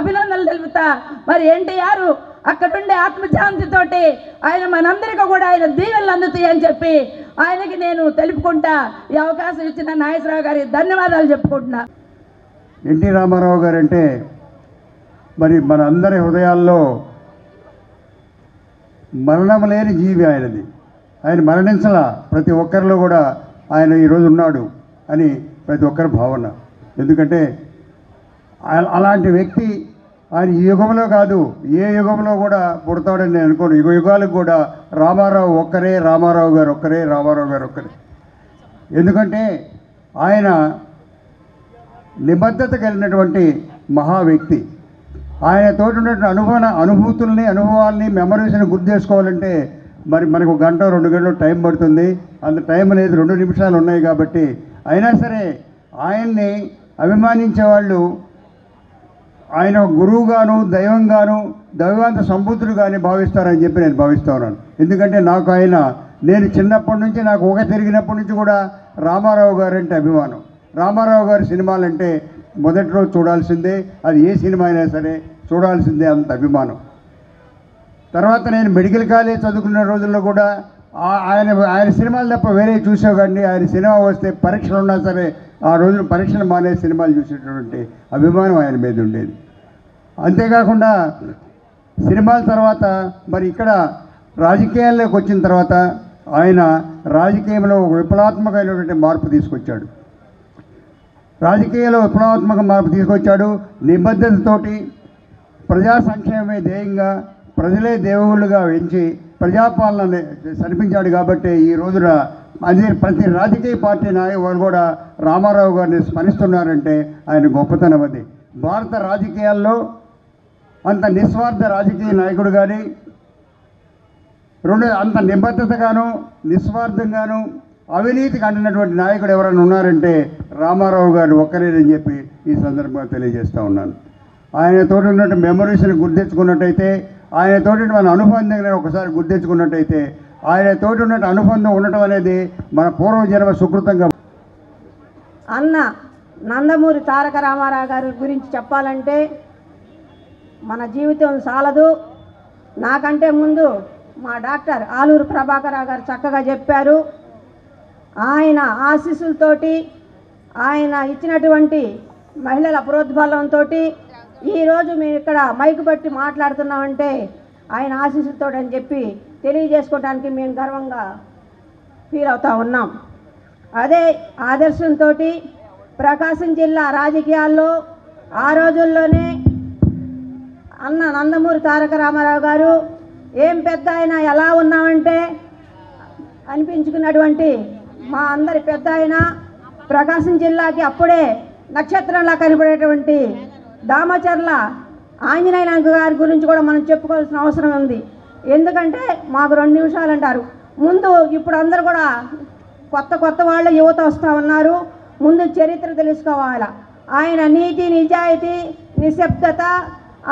అభినందనలు తెలుపుతా. మరి ఎన్టీఆర్ అక్కడుండే ఆత్మశాంతితోటి ఆయన మనందరికీ కూడా ఆయన దీవెనలు అందుతాయని చెప్పి ఆయనకి నేను తెలుపుకుంటా. ఈ అవకాశం ఇచ్చిన నాగేశ్వరరావు గారికి ధన్యవాదాలు చెప్పుకుంటున్నా. ఎన్టీ రామారావు గారు అంటే మరి మన అందరి హృదయాల్లో మరణం లేని జీవి ఆయనది. ఆయన మరణించలా, ప్రతి ఒక్కరిలో కూడా ఆయన ఈరోజు ఉన్నాడు అని ప్రతి ఒక్కరి భావన. ఎందుకంటే అలాంటి వ్యక్తి ఆయన ఈ యుగంలో కాదు, ఏ యుగంలో కూడా పుడతాడని నేను అనుకోను. యుగాలకు కూడా రామారావు ఒక్కరే, రామారావు గారు ఒక్కరే, రామారావు గారు ఒక్కరే. ఎందుకంటే ఆయన నిబద్ధత కలిగినటువంటి మహా వ్యక్తి. ఆయనతోటి ఉన్నటువంటి అనుభవాల్ని మెమరీస్ని గుర్తు చేసుకోవాలంటే మరి మనకు 1 గంట 2 గంటలు టైం పడుతుంది. అంత టైం లేదు, 2 నిమిషాలు ఉన్నాయి. కాబట్టి అయినా సరే ఆయన్ని అభిమానించే వాళ్ళు ఆయన గురువుగాను, దైవంగాను, దైవాంత సంబుద్ధుడు కానీ భావిస్తారని చెప్పి నేను భావిస్తూ ఉన్నాను. ఎందుకంటే నాకు నేను చిన్నప్పటి నుంచి, నాకు ఊహ తిరిగినప్పటి నుంచి కూడా రామారావు గారు అంటే అభిమానం. రామారావు గారి సినిమాలంటే మొదటి రోజు చూడాల్సిందే, అది ఏ సినిమా అయినా సరే చూడాల్సిందే, అంత అభిమానం. తర్వాత నేను మెడికల్ కాలేజ్ చదువుకున్న రోజుల్లో కూడా ఆయన సినిమాలు తప్ప వేరే చూసేవాడిని. ఆయన సినిమా వస్తే పరీక్షలు ఉన్నా సరే ఆ రోజున పరీక్షలు మానే సినిమాలు చూసేటటువంటి అభిమానం ఆయన మీద ఉండేది. అంతేకాకుండా సినిమాల తర్వాత మరి ఇక్కడ రాజకీయాల్లోకి వచ్చిన తర్వాత ఆయన రాజకీయంలో ఒక విప్లవాత్మకమైనటువంటి మార్పు తీసుకొచ్చాడు. రాజకీయాల్లో విప్లవాత్మక మార్పు తీసుకొచ్చాడు. నిబద్ధతతోటి ప్రజా సంక్షేమమే ధ్యేయంగా, ప్రజలే దేవుళ్ళుగా ఎంచి ప్రజాపాలన సరిపించాడు. కాబట్టి ఈ రోజున ప్రతి రాజకీయ పార్టీ నాయకులు కూడా రామారావు గారిని స్మరిస్తున్నారంటే ఆయన గొప్పతనం. అది భారత రాజకీయాల్లో అంత నిస్వార్థ రాజకీయ నాయకుడు కానీ, అంత నిబద్ధతగాను నిస్వార్థంగాను అవినీతికి అంటినటువంటి నాయకుడు ఎవరైనా ఉన్నారంటే రామారావు గారు ఒక్కరేనని చెప్పి ఈ సందర్భంగా తెలియజేస్తూ ఉన్నాను. ఆయనతోటి ఉన్నట్టు మెమరీస్ని గుర్తించుకున్నట్టయితే, ఆయనతోటి మన అనుబంధంగా ఒకసారి గుర్తించుకున్నట్టయితే, ఆయనతోటి ఉన్నట్టు అనుబంధం ఉండటం అనేది మన పూర్వజన్మ సుకృతంగా. అన్న నందమూరి తారక రామారావు గారి గురించి చెప్పాలంటే మన జీవితం సాలదు. నాకంటే ముందు మా డాక్టర్ ఆలూరు ప్రభాకరరావు గారు చక్కగా చెప్పారు. ఆయన ఆశీస్సులతోటి, ఆయన ఇచ్చినటువంటి మహిళల ప్రోద్బలంతో ఈరోజు మేము ఇక్కడ మైకు పట్టి మాట్లాడుతున్నామంటే ఆయన ఆశీస్సులతో అని చెప్పి తెలియజేసుకోవడానికి మేము గర్వంగా ఫీల్ అవుతూ ఉన్నాం. అదే ఆదర్శంతో ప్రకాశం జిల్లా రాజకీయాల్లో ఆ రోజుల్లోనే అన్న నందమూరి తారక రామారావు గారు ఏం పెద్ద ఆయన ఎలా ఉన్నామంటే అనిపించుకున్నటువంటి మా అందరి పెద్ద ఆయన, ప్రకాశం జిల్లాకి అప్పుడే నక్షత్రంలా కనబడేటువంటి దామచర్ల ఆంజనేయ గారి గురించి కూడా మనం చెప్పుకోవాల్సిన అవసరం ఉంది. ఎందుకంటే మాకు 2 నిమిషాలు అంటారు. ముందు ఇప్పుడు అందరూ కూడా కొత్త వాళ్ళు యువత వస్తూ ఉన్నారు. ముందు చరిత్ర తెలుసుకోవాలి. ఆయన నీతి, నిజాయితీ, నిశ్శబ్దత,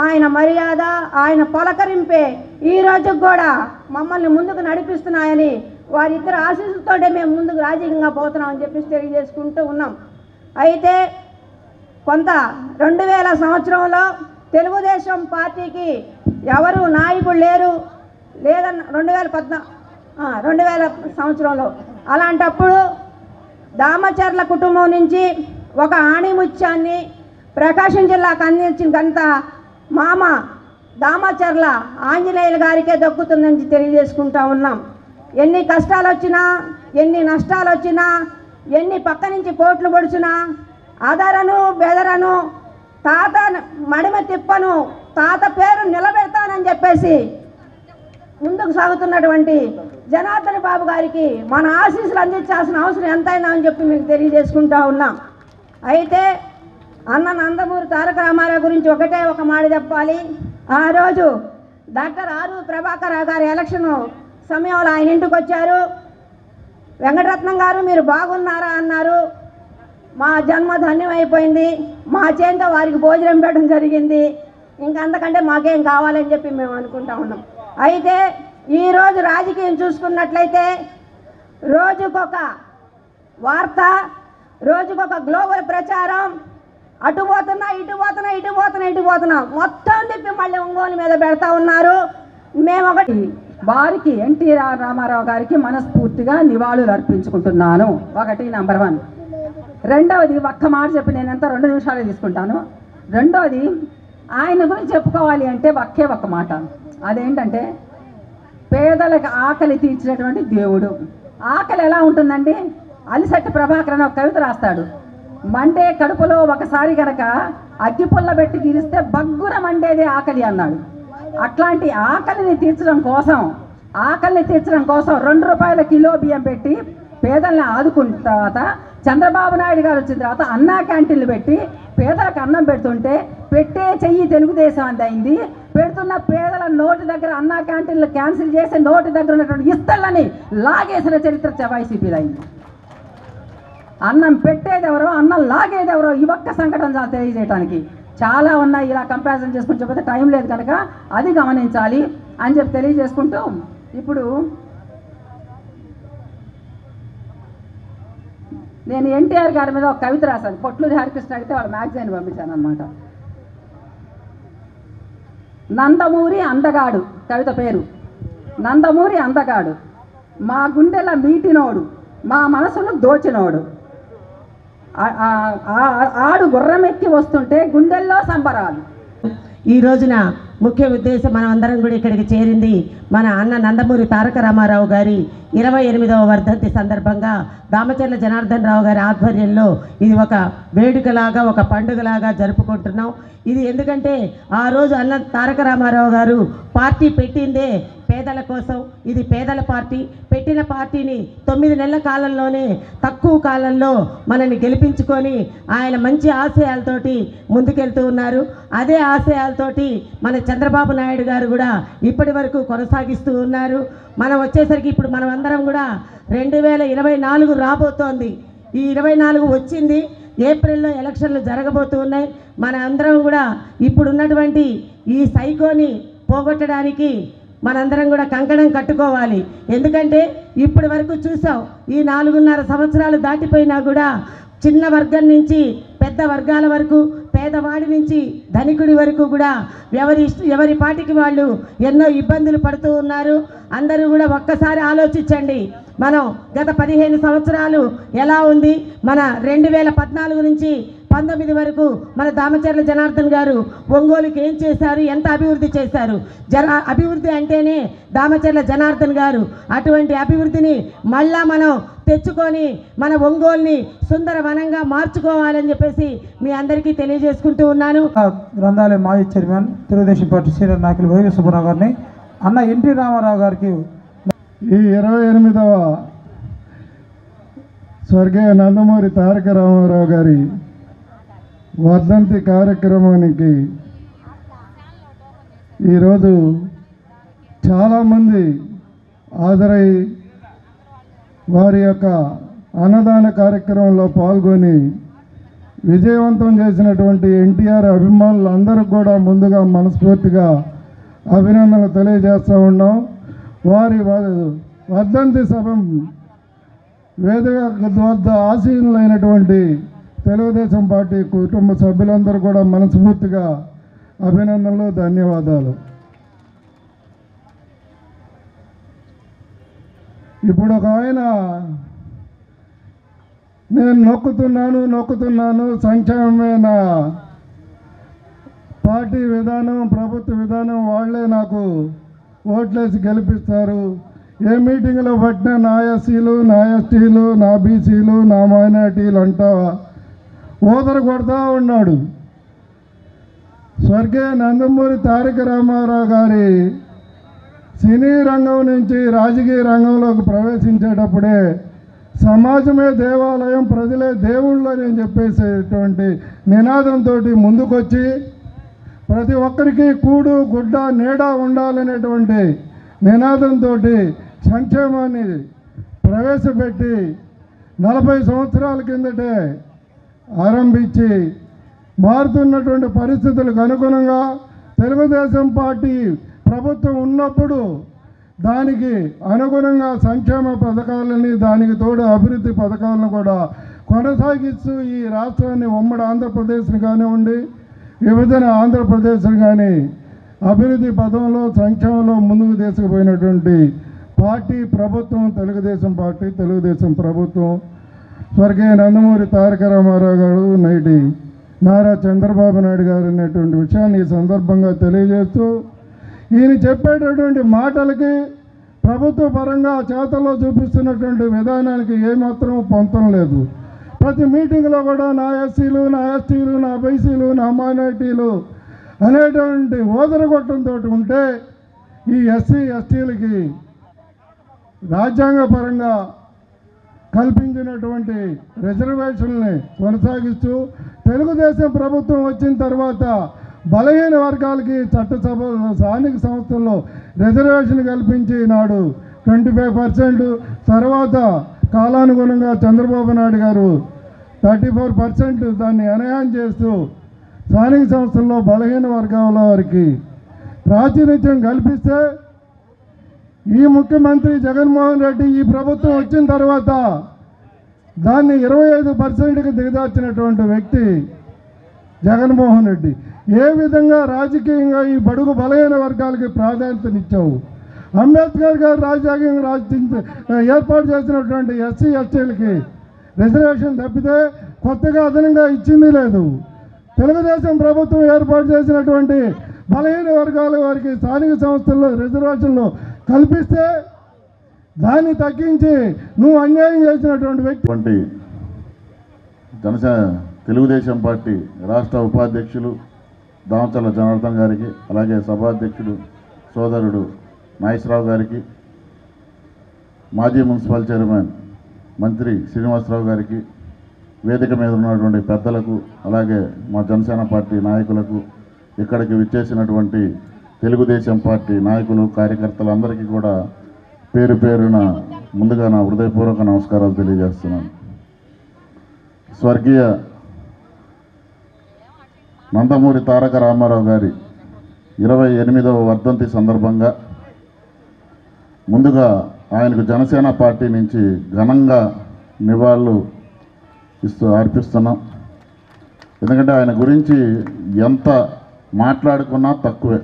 ఆయన మర్యాద, ఆయన పలకరింపే ఈ రోజుకు కూడా మమ్మల్ని ముందుకు నడిపిస్తున్నాయని వారిద్దరు ఆశీస్సులతోటే మేము ముందుకు రాజకీయంగా పోతున్నామని చెప్పేసి తెలియజేసుకుంటూ ఉన్నాం. అయితే కొంత 2000 సంవత్సరంలో తెలుగుదేశం పార్టీకి ఎవరు నాయకులు లేరు లేదన్న 2000 సంవత్సరంలో. అలాంటప్పుడు దామచర్ల కుటుంబం నుంచి ఒక ఆణిముత్యాన్ని ప్రకాశం జిల్లాకు అందించిన ఘనత మామ దామచర్ల ఆంజనేయులు గారికే దక్కుతుందని తెలియజేసుకుంటా ఉన్నాం. ఎన్ని కష్టాలు వచ్చినా, ఎన్ని నష్టాలు వచ్చినా, ఎన్ని పక్క నుంచి పోట్లు పొడిచినా అదరను బెదరను తాత మడిమ తిప్పను తాత పేరు నిలబెడతానని చెప్పేసి ముందుకు సాగుతున్నటువంటి జనార్దన్ బాబు గారికి మన ఆశీస్సులు అందించాల్సిన అవసరం ఎంతైనా అని చెప్పి మీకు తెలియజేసుకుంటా ఉన్నాం. అయితే అన్న నందమూరి తారక రామారావు గురించి ఒకటే ఒక మాట చెప్పాలి. ఆ రోజు డాక్టర్ ఆరు ప్రభాకర్ రావు గారి ఎలక్షన్ సమయంలో ఆయన ఇంటికి వచ్చారు. వెంకటరత్నం గారు మీరు బాగున్నారా అన్నారు. మా జన్మ ధన్యమైపోయింది, మా చేతితో వారికి భోజనం పెట్టడం జరిగింది, ఇంకంతకంటే మాకేం కావాలని చెప్పి మేము అనుకుంటా ఉన్నాం. అయితే ఈరోజు రాజకీయం చూసుకున్నట్లయితే రోజుకొక వార్త, రోజుకొక గ్లోబల్ ప్రచారం, అటు పోతున్నా ఇటు పోతున్నా ఇటు పోతున్నా ఇటు పోతున్నా మొత్తం తిప్పి మళ్ళీ ఒంగోలు మీద పెడతా ఉన్నారు. మేము ఒకటి వారికి ఎన్టీ రామారావు గారికి మనస్ఫూర్తిగా నివాళులు అర్పించుకుంటున్నాను. ఒకటి నంబర్ 1. రెండవది ఒక్క మాట చెప్పి నేను ఎంత 2 నిమిషాలే తీసుకుంటాను. రెండవది ఆయన గురించి చెప్పుకోవాలి అంటే ఒక్క మాట, అదేంటంటే పేదలకు ఆకలి తీర్చినటువంటి దేవుడు. ఆకలి ఎలా ఉంటుందండి? అలిశెట్టి ప్రభాకర్ అని ఒక కవిత రాస్తాడు. మండే కడుపులో ఒకసారి కనుక అగ్గిపుల్ల పెట్టి గీరిస్తే బగ్గుర మండేదే ఆకలి అన్నాడు. అట్లాంటి ఆకలిని తీర్చడం కోసం 2 రూపాయల కిలో బియ్యం పెట్టి పేదల్ని ఆదుకున్న తర్వాత చంద్రబాబు నాయుడు గారు వచ్చిన తర్వాత అన్నా క్యాంటీన్లు పెట్టి పేదలకు అన్నం పెడుతుంటే పెట్టే చెయ్యి తెలుగుదేశం అంత అయింది. పెడుతున్న పేదల నోటి దగ్గర అన్నా క్యాంటీన్లు క్యాన్సిల్ చేసి నోటి దగ్గర ఉన్నటువంటి ఇస్తళ్ళని లాగేసిన చరిత్ర వైసీపీది అయింది. అన్నం పెట్టేది ఎవరో, అన్నం లాగేది ఎవరో, ఈ ఒక్క సంఘటన తెలియజేయడానికి చాలా ఉన్నాయి. ఇలా కంపారిజన్ చేసుకుని చెప్పితే టైం లేదు కనుక అది గమనించాలి అని చెప్పి తెలియజేసుకుంటూ, ఇప్పుడు నేను ఎన్టీఆర్ గారి మీద ఒక కవిత రాశాను. పొట్లూరి హరికృష్ణ అడిగితే వాళ్ళ మ్యాగజైన్ పంపించాను అనమాట. నందమూరి అందగాడు కవిత పేరు. నందమూరి అందగాడు, మా గుండెల మీటినోడు, మా మనసును దోచినోడు, ఆడు గుర్రమెక్కి వస్తుంటే గుండెల్లో సంబరాలు. ఈ రోజున ముఖ్య ఉద్దేశం మనం అందరం కూడా ఇక్కడికి చేరింది మన అన్న నందమూరి తారక రామారావు గారి 28వ వర్ధంతి సందర్భంగా దామచర్ల జనార్దన్ రావు గారి ఆధ్వర్యంలో ఇది ఒక వేడుకలాగా, ఒక పండుగలాగా జరుపుకుంటున్నాం. ఇది ఎందుకంటే ఆ రోజు అన్న తారక రామారావు గారు పార్టీ పెట్టిందే పేదల కోసం. ఇది పేదల పార్టీ. పెట్టిన పార్టీని 9 నెలల కాలంలోనే, తక్కువ కాలంలో మనల్ని గెలిపించుకొని ఆయన మంచి ఆశయాలతోటి ముందుకెళ్తూ ఉన్నారు. అదే ఆశయాలతోటి మన చంద్రబాబు నాయుడు గారు కూడా ఇప్పటి వరకు కొనసాగిస్తూ ఉన్నారు. మనం వచ్చేసరికి ఇప్పుడు మనం అందరం కూడా 2024 రాబోతోంది. ఈ 24 వచ్చింది. ఏప్రిల్లో ఎలక్షన్లు జరగబోతూ ఉన్నాయి. మన అందరం కూడా ఇప్పుడున్నటువంటి ఈ సైకోని పోగొట్టడానికి మనందరం కూడా కంకణం కట్టుకోవాలి. ఎందుకంటే ఇప్పటి వరకు చూసాం, ఈ 4.5 సంవత్సరాలు దాటిపోయినా కూడా చిన్న వర్గం నుంచి పెద్ద వర్గాల వరకు, పేదవాడి నుంచి ధనికుడి వరకు కూడా ఎవరి పాటికి వాళ్ళు ఎన్నో ఇబ్బందులు పడుతూ ఉన్నారు. అందరూ కూడా ఒక్కసారి ఆలోచించండి. మనం గత 15 సంవత్సరాలు ఎలా ఉంది, మన 2014 నుంచి 19 వరకు మన దామచర్ల జనార్దన్ గారు ఒంగోలుకి ఏం చేశారు, ఎంత అభివృద్ధి చేశారు. అభివృద్ధి అంటేనే దామచర్ల జనార్దన్ గారు. అటువంటి అభివృద్ధిని మళ్ళా మనం తెచ్చుకొని మన ఒంగోలుని సుందర వనంగా మార్చుకోవాలని చెప్పేసి మీ అందరికీ తెలియజేసుకుంటూ ఉన్నాను. గ్రంథాలయ మాజీ చైర్మన్, తెలుగుదేశం పార్టీ సీనియర్ నాయకులు వైవి సుబ్బారావు గారిని, అన్న ఎన్టీ రామారావు గారికి ఈ 28వ స్వర్గీయ నందమూరి తారక రామారావు గారి వర్ధంతి కార్యక్రమానికి ఈరోజు చాలామంది హాజరై వారి యొక్క అన్నదాన కార్యక్రమంలో పాల్గొని విజయవంతం చేసినటువంటి ఎన్టీఆర్ అభిమానులు అందరూ కూడా ముందుగా మనస్ఫూర్తిగా అభినందనలు తెలియజేస్తూ ఉన్నాం. వారి వర్ధంతి సభ వేదిక వద్ద ఆసీనులైనటువంటి తెలుగుదేశం పార్టీ కుటుంబ సభ్యులందరూ కూడా మనస్ఫూర్తిగా అభినందనలు, ధన్యవాదాలు. ఇప్పుడు ఒక ఆయన నేను నొక్కుతున్నాను సంక్షేమమే నా పార్టీ విధానం, ప్రభుత్వ విధానం, వాళ్ళే నాకు ఓట్లేసి గెలిపిస్తారు, ఏ మీటింగ్లో పట్టినా నా ఎస్సీలు, నా ఎస్టీలు, నా బీసీలు, నా మైనార్టీలు అంటా ఓదర కొడతా ఉన్నాడు. స్వర్గీయ నందమూరి తారక రామారావు గారి సినీ రంగం నుంచి రాజకీయ రంగంలోకి ప్రవేశించేటప్పుడే సమాజమే దేవాలయం, ప్రజలే దేవుళ్ళు అని చెప్పేసేటువంటి నినాదంతో ముందుకొచ్చి ప్రతి ఒక్కరికి కూడు గుడ్డ నీడ ఉండాలనేటువంటి నినాదంతో సంక్షేమాన్ని ప్రవేశపెట్టి 40 సంవత్సరాల కిందటే ఆరంభించి మారుతున్నటువంటి పరిస్థితులకు అనుగుణంగా తెలుగుదేశం పార్టీ ప్రభుత్వం ఉన్నప్పుడు దానికి అనుగుణంగా సంక్షేమ పథకాలని, దానికి తోడు అభివృద్ధి పథకాలను కూడా కొనసాగిస్తూ ఈ రాష్ట్రాన్ని ఉమ్మడి ఆంధ్రప్రదేశ్ని కానివ్వండి, విభజన ఆంధ్రప్రదేశ్ని కానీ అభివృద్ధి పథంలో సంక్షేమంలో ముందుకు తీసుకుపోయినటువంటి పార్టీ ప్రభుత్వం తెలుగుదేశం పార్టీ, తెలుగుదేశం ప్రభుత్వం. స్వర్గీయ నందమూరి తారక రామారావు గారు, నేటి నారా చంద్రబాబు నాయుడు గారు అనేటువంటి విషయాన్ని ఈ సందర్భంగా తెలియజేస్తూ, ఈయన చెప్పేటటువంటి మాటలకి ప్రభుత్వ పరంగా చేతల్లో చూపిస్తున్నటువంటి విధానానికి ఏమాత్రం పొంతం లేదు. ప్రతి మీటింగ్లో కూడా నా ఎస్సీలు, నా ఎస్టీలు, నా బీసీలు, నా మైనార్టీలు అనేటువంటి ఓదరగొట్టంతో ఉంటే ఈ ఎస్సీ ఎస్టీలకి రాజ్యాంగపరంగా కల్పించినటువంటి రిజర్వేషన్ని కొనసాగిస్తూ తెలుగుదేశం ప్రభుత్వం వచ్చిన తర్వాత బలహీన వర్గాలకి చట్టసభ స్థానిక సంస్థల్లో రిజర్వేషన్ కల్పించి నాడు 25%, తర్వాత కాలానుగుణంగా చంద్రబాబు నాయుడు గారు 34% దాన్ని ఎన్హాన్స్ చేస్తూ స్థానిక సంస్థల్లో బలహీన వర్గాల వారికి ప్రాతినిధ్యం కల్పిస్తే ఈ ముఖ్యమంత్రి జగన్మోహన్ రెడ్డి ఈ ప్రభుత్వం వచ్చిన తర్వాత దాన్ని 25%కి దిగజార్చినటువంటి వ్యక్తి జగన్మోహన్ రెడ్డి. ఏ విధంగా రాజకీయంగా ఈ బడుగు బలహీన వర్గాలకి ప్రాధాన్యతనిచ్చావు? అంబేద్కర్ గారు రాజ్యాంగంగా ఏర్పాటు చేసినటువంటి ఎస్సీ ఎస్టీలకి రిజర్వేషన్ తప్పితే కొత్తగా అదనంగా ఇచ్చింది లేదు. తెలుగుదేశం ప్రభుత్వం ఏర్పాటు చేసినటువంటి బలహీన వర్గాల వారికి స్థానిక సంస్థల్లో రిజర్వేషన్లు కల్పిస్తే దాన్ని తగ్గించి నువ్వు అన్యాయం చేసినటువంటి వ్యక్తి. జనసేన తెలుగుదేశం పార్టీ రాష్ట్ర ఉపాధ్యక్షులు దామచర్ల జనార్దన్ గారికి, అలాగే సభాధ్యక్షుడు సోదరుడు నాగేశ్వరరావు గారికి, మాజీ మున్సిపల్ చైర్మన్ మంత్రి శ్రీనివాసరావు గారికి, వేదిక మీద ఉన్నటువంటి పెద్దలకు, అలాగే మా జనసేన పార్టీ నాయకులకు, ఇక్కడికి విచ్చేసినటువంటి తెలుగుదేశం పార్టీ నాయకులు, కార్యకర్తలందరికీ కూడా పేరు పేరున ముందుగా నా హృదయపూర్వక నమస్కారాలు తెలియజేస్తున్నాను. స్వర్గీయ నందమూరి తారక రామారావు గారి 28వ వర్ధంతి సందర్భంగా ముందుగా ఆయనకు జనసేన పార్టీ నుంచి ఘనంగా నివాళులు అర్పిస్తున్నాం. ఎందుకంటే ఆయన గురించి ఎంత మాట్లాడుకున్నా తక్కువే.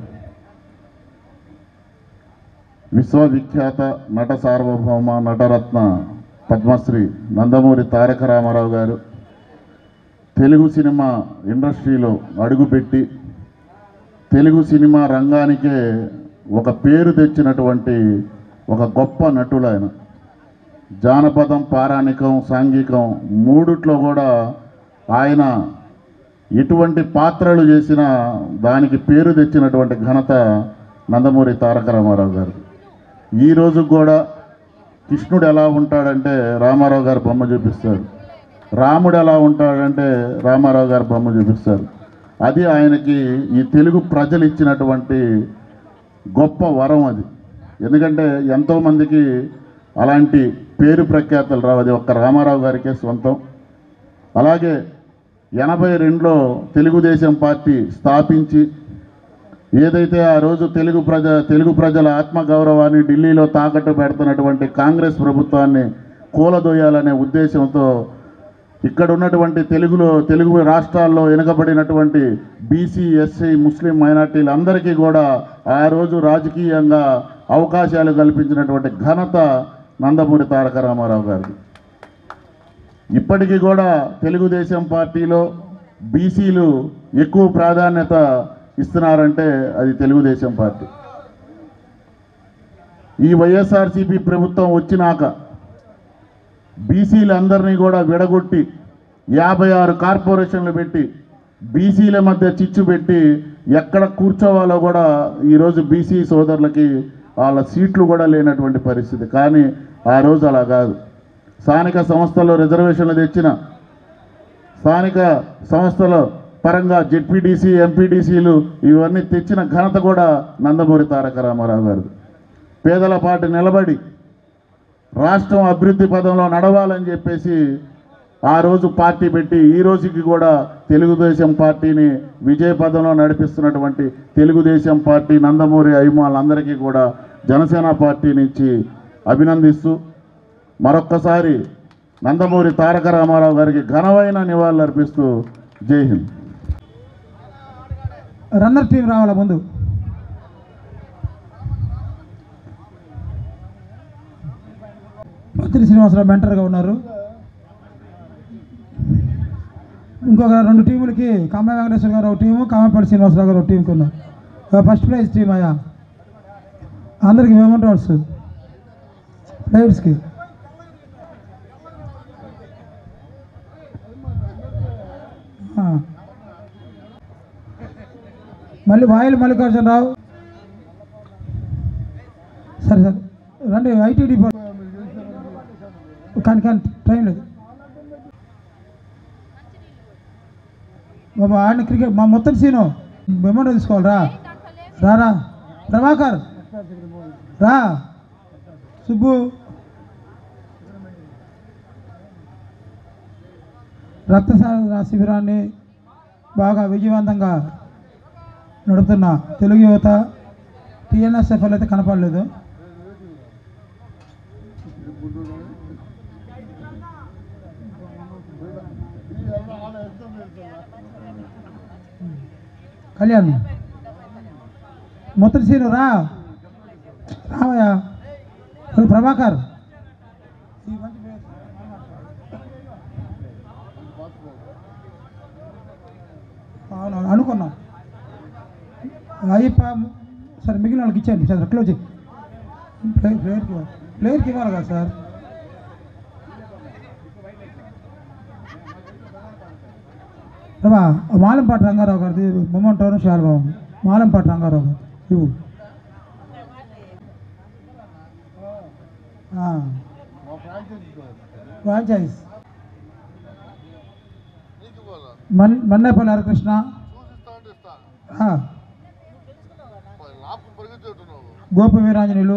విశ్వవిఖ్యాత నట సార్వభౌమ నటరత్న పద్మశ్రీ నందమూరి తారక రామారావు గారు తెలుగు సినిమా ఇండస్ట్రీలో అడుగుపెట్టి తెలుగు సినిమా రంగానికే ఒక పేరు తెచ్చినటువంటి ఒక గొప్ప నటుడు ఆయన. జానపదం, పారాణికం, సాంఘికం మూడిట్లో కూడా ఆయన ఎటువంటి పాత్రలు చేసినా దానికి పేరు తెచ్చినటువంటి ఘనత నందమూరి తారక రామారావు గారు. ఈరోజు కూడా కృష్ణుడు ఎలా ఉంటాడంటే రామారావు గారు బొమ్మ చూపిస్తారు, రాముడు ఎలా ఉంటాడంటే రామారావు గారు బొమ్మ చూపిస్తారు. అది ఆయనకి ఈ తెలుగు ప్రజలు ఇచ్చినటువంటి గొప్ప వరం అది. ఎందుకంటే ఎంతోమందికి అలాంటి పేరు ప్రఖ్యాతలు రావు, అది ఒక్క రామారావు గారికే సొంతం. అలాగే 82లో తెలుగుదేశం పార్టీ స్థాపించి ఏదైతే ఆ రోజు తెలుగు ప్రజల ఆత్మగౌరవాన్ని ఢిల్లీలో తాకట్టు పెడుతున్నటువంటి కాంగ్రెస్ ప్రభుత్వాన్ని కూలదోయాలనే ఉద్దేశంతో ఇక్కడ ఉన్నటువంటి తెలుగు రాష్ట్రాల్లో వెనుకబడినటువంటి బీసీ, ఎస్సీ, ముస్లిం మైనార్టీలు అందరికీ కూడా ఆ రోజు రాజకీయంగా అవకాశాలు కల్పించినటువంటి ఘనత నందమూరి తారక రామారావు గారిది. ఇప్పటికీ కూడా తెలుగుదేశం పార్టీలో బీసీలు ఎక్కువ ప్రాధాన్యత ఇస్తున్నారంటే అది తెలుగుదేశం పార్టీ. ఈ వైఎస్ఆర్సీపీ ప్రభుత్వం వచ్చినాక బీసీలందరినీ కూడా విడగొట్టి 56 కార్పొరేషన్లు పెట్టి బీసీల మధ్య చిచ్చు పెట్టి ఎక్కడ కూర్చోవాలో కూడా ఈరోజు బీసీ సోదరులకి వాళ్ళ సీట్లు కూడా లేనటువంటి పరిస్థితి. కానీ ఆ రోజు అలా కాదు. స్థానిక సంస్థల్లో రిజర్వేషన్లు తెచ్చిన, స్థానిక సంస్థల పరంగా జెడ్పీటీసీ, ఎంపీటీసీలు ఇవన్నీ తెచ్చిన ఘనత కూడా నందమూరి తారక రామారావు గారు. పేదల పాటు నిలబడి రాష్ట్రం అభివృద్ధి పదంలో నడవాలని చెప్పేసి ఆ రోజు పార్టీ పెట్టి ఈ రోజుకి కూడా తెలుగుదేశం పార్టీని విజయ పదంలో నడిపిస్తున్నటువంటి తెలుగుదేశం పార్టీ నందమూరి అభిమానులందరికీ కూడా జనసేన పార్టీ నుంచి అభినందిస్తూ మరొక్కసారి నందమూరి తారక రామారావు గారికి ఘనమైన నివాళులు అర్పిస్తూ జై హింద్. రన్నర్ టీం రావాల ముందు. మంత్రి శ్రీనివాసరావు మెంటర్గా ఉన్నారు. ఇంకొక 2 టీములకి కామ్య వెంకటేశ్వర గారు ఒక టీము, కామపల్లి శ్రీనివాసరావు గారు ఒక టీంకి ఉన్నారు. ఫస్ట్ ప్రైజ్ టీం అయ్యా అందరికి మెమెంట్ అవార్డ్స్ ప్లేయర్స్కి. మళ్ళీ వాయిల్ మల్లికార్జునరావు. సరే సరే రండి. ఐటీడీ కానీ టైం లేదు బాబా. ఆడిన క్రికెట్ మా మొత్తం సీను మెమెంటో తీసుకోవాలి. రా ప్రభాకర్ రా, సుబ్బు. రక్తసార శిబిరాన్ని బాగా విజయవంతంగా నడుపుతున్న తెలుగు యువత టీఎన్ఎస్ఎఫ్ఎల్ అయితే కనపడలేదు. కళ్యాణ్ మొత్తం సీను రావయ్యా. ప్రభాకర్ అవును అనుకున్నాం. అయ్యప్ప సరే మిగిలిన వాళ్ళకి ఇచ్చేయండి సార్. క్లోజ్ ప్లేయర్కి ఇవ్వాలి కదా సార్. ప్రభా మాలంపాటి రంగారావు గారిది మొమెంటోను శాల్వా. మాలంపాటి రంగారావు గారు ఇవ్వు. ఫ్రాంచైజ్ మన్నేపల్లి హరికృష్ణ. గోపి వీరాంజనేయులు.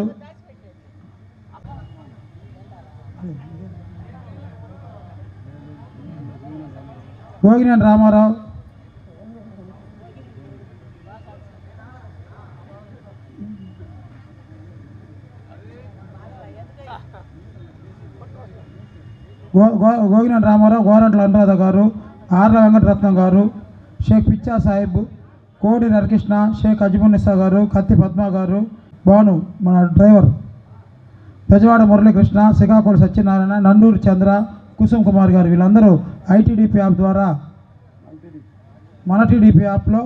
గోగినేని రామారావు. గోగినేని రామారావు, గోరంట్ల అనురాధ గారు, ఆర్ల వెంకటరత్నం గారు, షేక్ పిచ్చా సాహిబ్, కోడి నరకృష్ణ, షేక్ అజ్మునిసా గారు, కత్తి పద్మ గారు, భాను మన డ్రైవర్, పెజవాడ మురళీకృష్ణ, శ్రీకాకుళం సత్యనారాయణ, నండూరు చంద్ర, కుసుమ్ కుమార్ గారు. వీళ్ళందరూ ఐటీడీపీ యాప్ ద్వారా మన టీడీపీ యాప్లో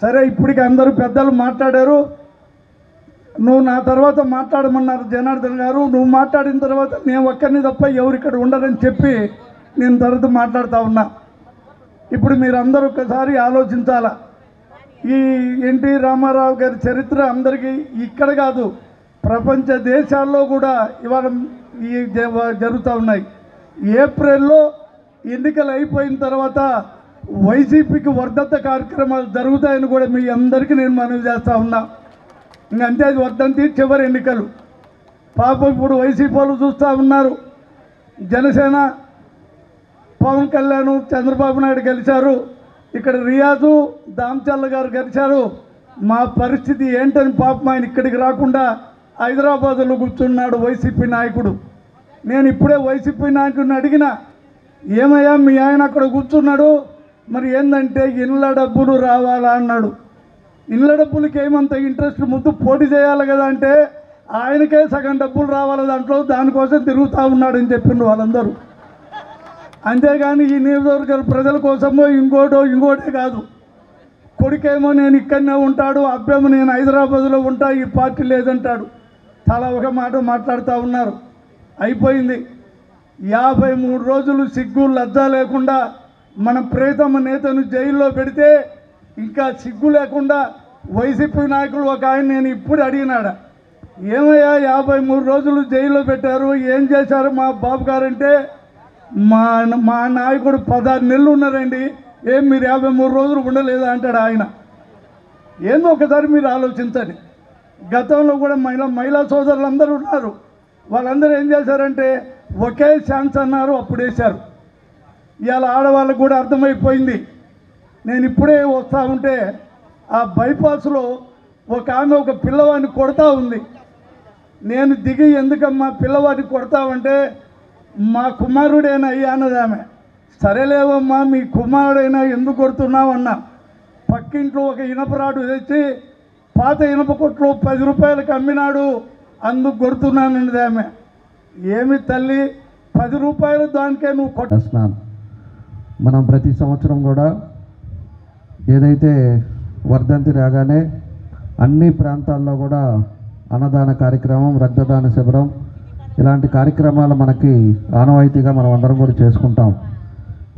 సరే ఇప్పటికి అందరూ పెద్దలు మాట్లాడారు. నువ్వు నా తర్వాత మాట్లాడమన్నారు జనార్దన్ గారు. నువ్వు మాట్లాడిన తర్వాత నేను ఒక్కరిని తప్ప ఎవరు ఇక్కడ ఉండరని చెప్పి నేను తర్వాత మాట్లాడుతూ ఉన్నా. ఇప్పుడు మీరందరూ ఒకసారి ఆలోచించాలా. ఈ ఎన్టీ రామారావు గారి చరిత్ర అందరికీ ఇక్కడ కాదు ప్రపంచ దేశాల్లో కూడా ఇవాళ జరుగుతూ ఉన్నాయి. ఏప్రిల్లో ఎన్నికలు అయిపోయిన తర్వాత వైసీపీకి వర్ధంత కార్యక్రమాలు జరుగుతాయని కూడా మీ అందరికీ నేను మనవి చేస్తూ ఉన్నా. ఇంకంతే, అది వర్ధంతి చివరి ఎన్నికలు. పాపం ఇప్పుడు వైసీపీ వాళ్ళు చూస్తూ ఉన్నారు. జనసేన పవన్ కళ్యాణ్ చంద్రబాబు నాయుడు గెలిచారు, ఇక్కడ రియాజు దామచల్ల గారు గెలిచారు. మా పరిస్థితి ఏంటని పాపం ఆయన ఇక్కడికి రాకుండా హైదరాబాదులో కూర్చున్నాడు వైసీపీ నాయకుడు. నేను ఇప్పుడే వైసీపీ నాయకుడిని అడిగిన, ఏమయ్యా మీ ఆయన అక్కడ కూర్చున్నాడు, మరి ఏంటంటే ఇళ్ళ డబ్బులు రావాలా అన్నాడు. ఇళ్ళ డబ్బులకి ఏమంత ఇంట్రెస్ట్, ముందు పోటీ చేయాలి కదా అంటే ఆయనకే సగం డబ్బులు రావాలి దాంట్లో, దానికోసం తిరుగుతూ ఉన్నాడని చెప్పిండ్రు వాళ్ళందరూ. అంతేగాని ఈ నియోజకవర్గాల ప్రజల కోసమో ఇంకోటే కాదు. కొడుకేమో నేను ఇక్కడనే ఉంటాడు, అబ్బేమో నేను హైదరాబాద్లో ఉంటా, ఈ పార్టీ లేదంటాడు. తలా ఒక మాట మాట్లాడుతూ ఉన్నారు. అయిపోయింది. 53 రోజులు సిగ్గు లజ్జ లేకుండా మన ప్రియతమ నేతను జైల్లో పెడితే ఇంకా సిగ్గు లేకుండా వైసీపీ నాయకులు ఒక ఆయన నేను ఇప్పుడు అడిగినాడ, ఏమయ్యా 53 రోజులు జైల్లో పెట్టారు, ఏం చేశారు మా బాబు గారంటే, మా నాయకుడు 16 నెలలు ఉన్నారండి, ఏం మీరు 53 రోజులు ఉండలేదా అంటాడు ఆయన. ఏందో ఒకసారి మీరు ఆలోచించండి. గతంలో కూడా మహిళా సోదరులందరూ ఉన్నారు. వాళ్ళందరూ ఏం చేశారంటే ఒకే ఛాన్స్ అన్నారు, అప్పుడు వేశారు. ఇవాళ ఆడవాళ్ళకు కూడా అర్థమైపోయింది. నేను ఇప్పుడే వస్తూ ఉంటే ఆ బైపాస్లో ఒక ఆమె ఒక పిల్లవాడిని కొడతా ఉంది. నేను దిగి, ఎందుకమ్మా పిల్లవాడిని కొడతావంటే, మా కుమారుడైనా అయ్యా అన్నది ఆమె. సరేలేవమ్మా మీ కుమారుడైనా ఎందుకు కొడుతున్నావు అన్నా. పక్కింట్లో ఒక ఇనపరాడు తెచ్చి పాత ఇనప కొట్లో 10 రూపాయలకు అమ్మినాడు, అందుకు కొడుతున్నానన్నది ఆమె. ఏమి తల్లి, 10 రూపాయలు దానికే నువ్వు కొట్టేస్తున్నాను. మనం ప్రతి సంవత్సరం కూడా ఏదైతే వర్ధంతి రాగానే అన్ని ప్రాంతాల్లో కూడా అన్నదాన కార్యక్రమం, రక్తదాన శిబిరం, ఇలాంటి కార్యక్రమాలు మనకి ఆనవాయితీగా మనం అందరం కూడా చేసుకుంటాం.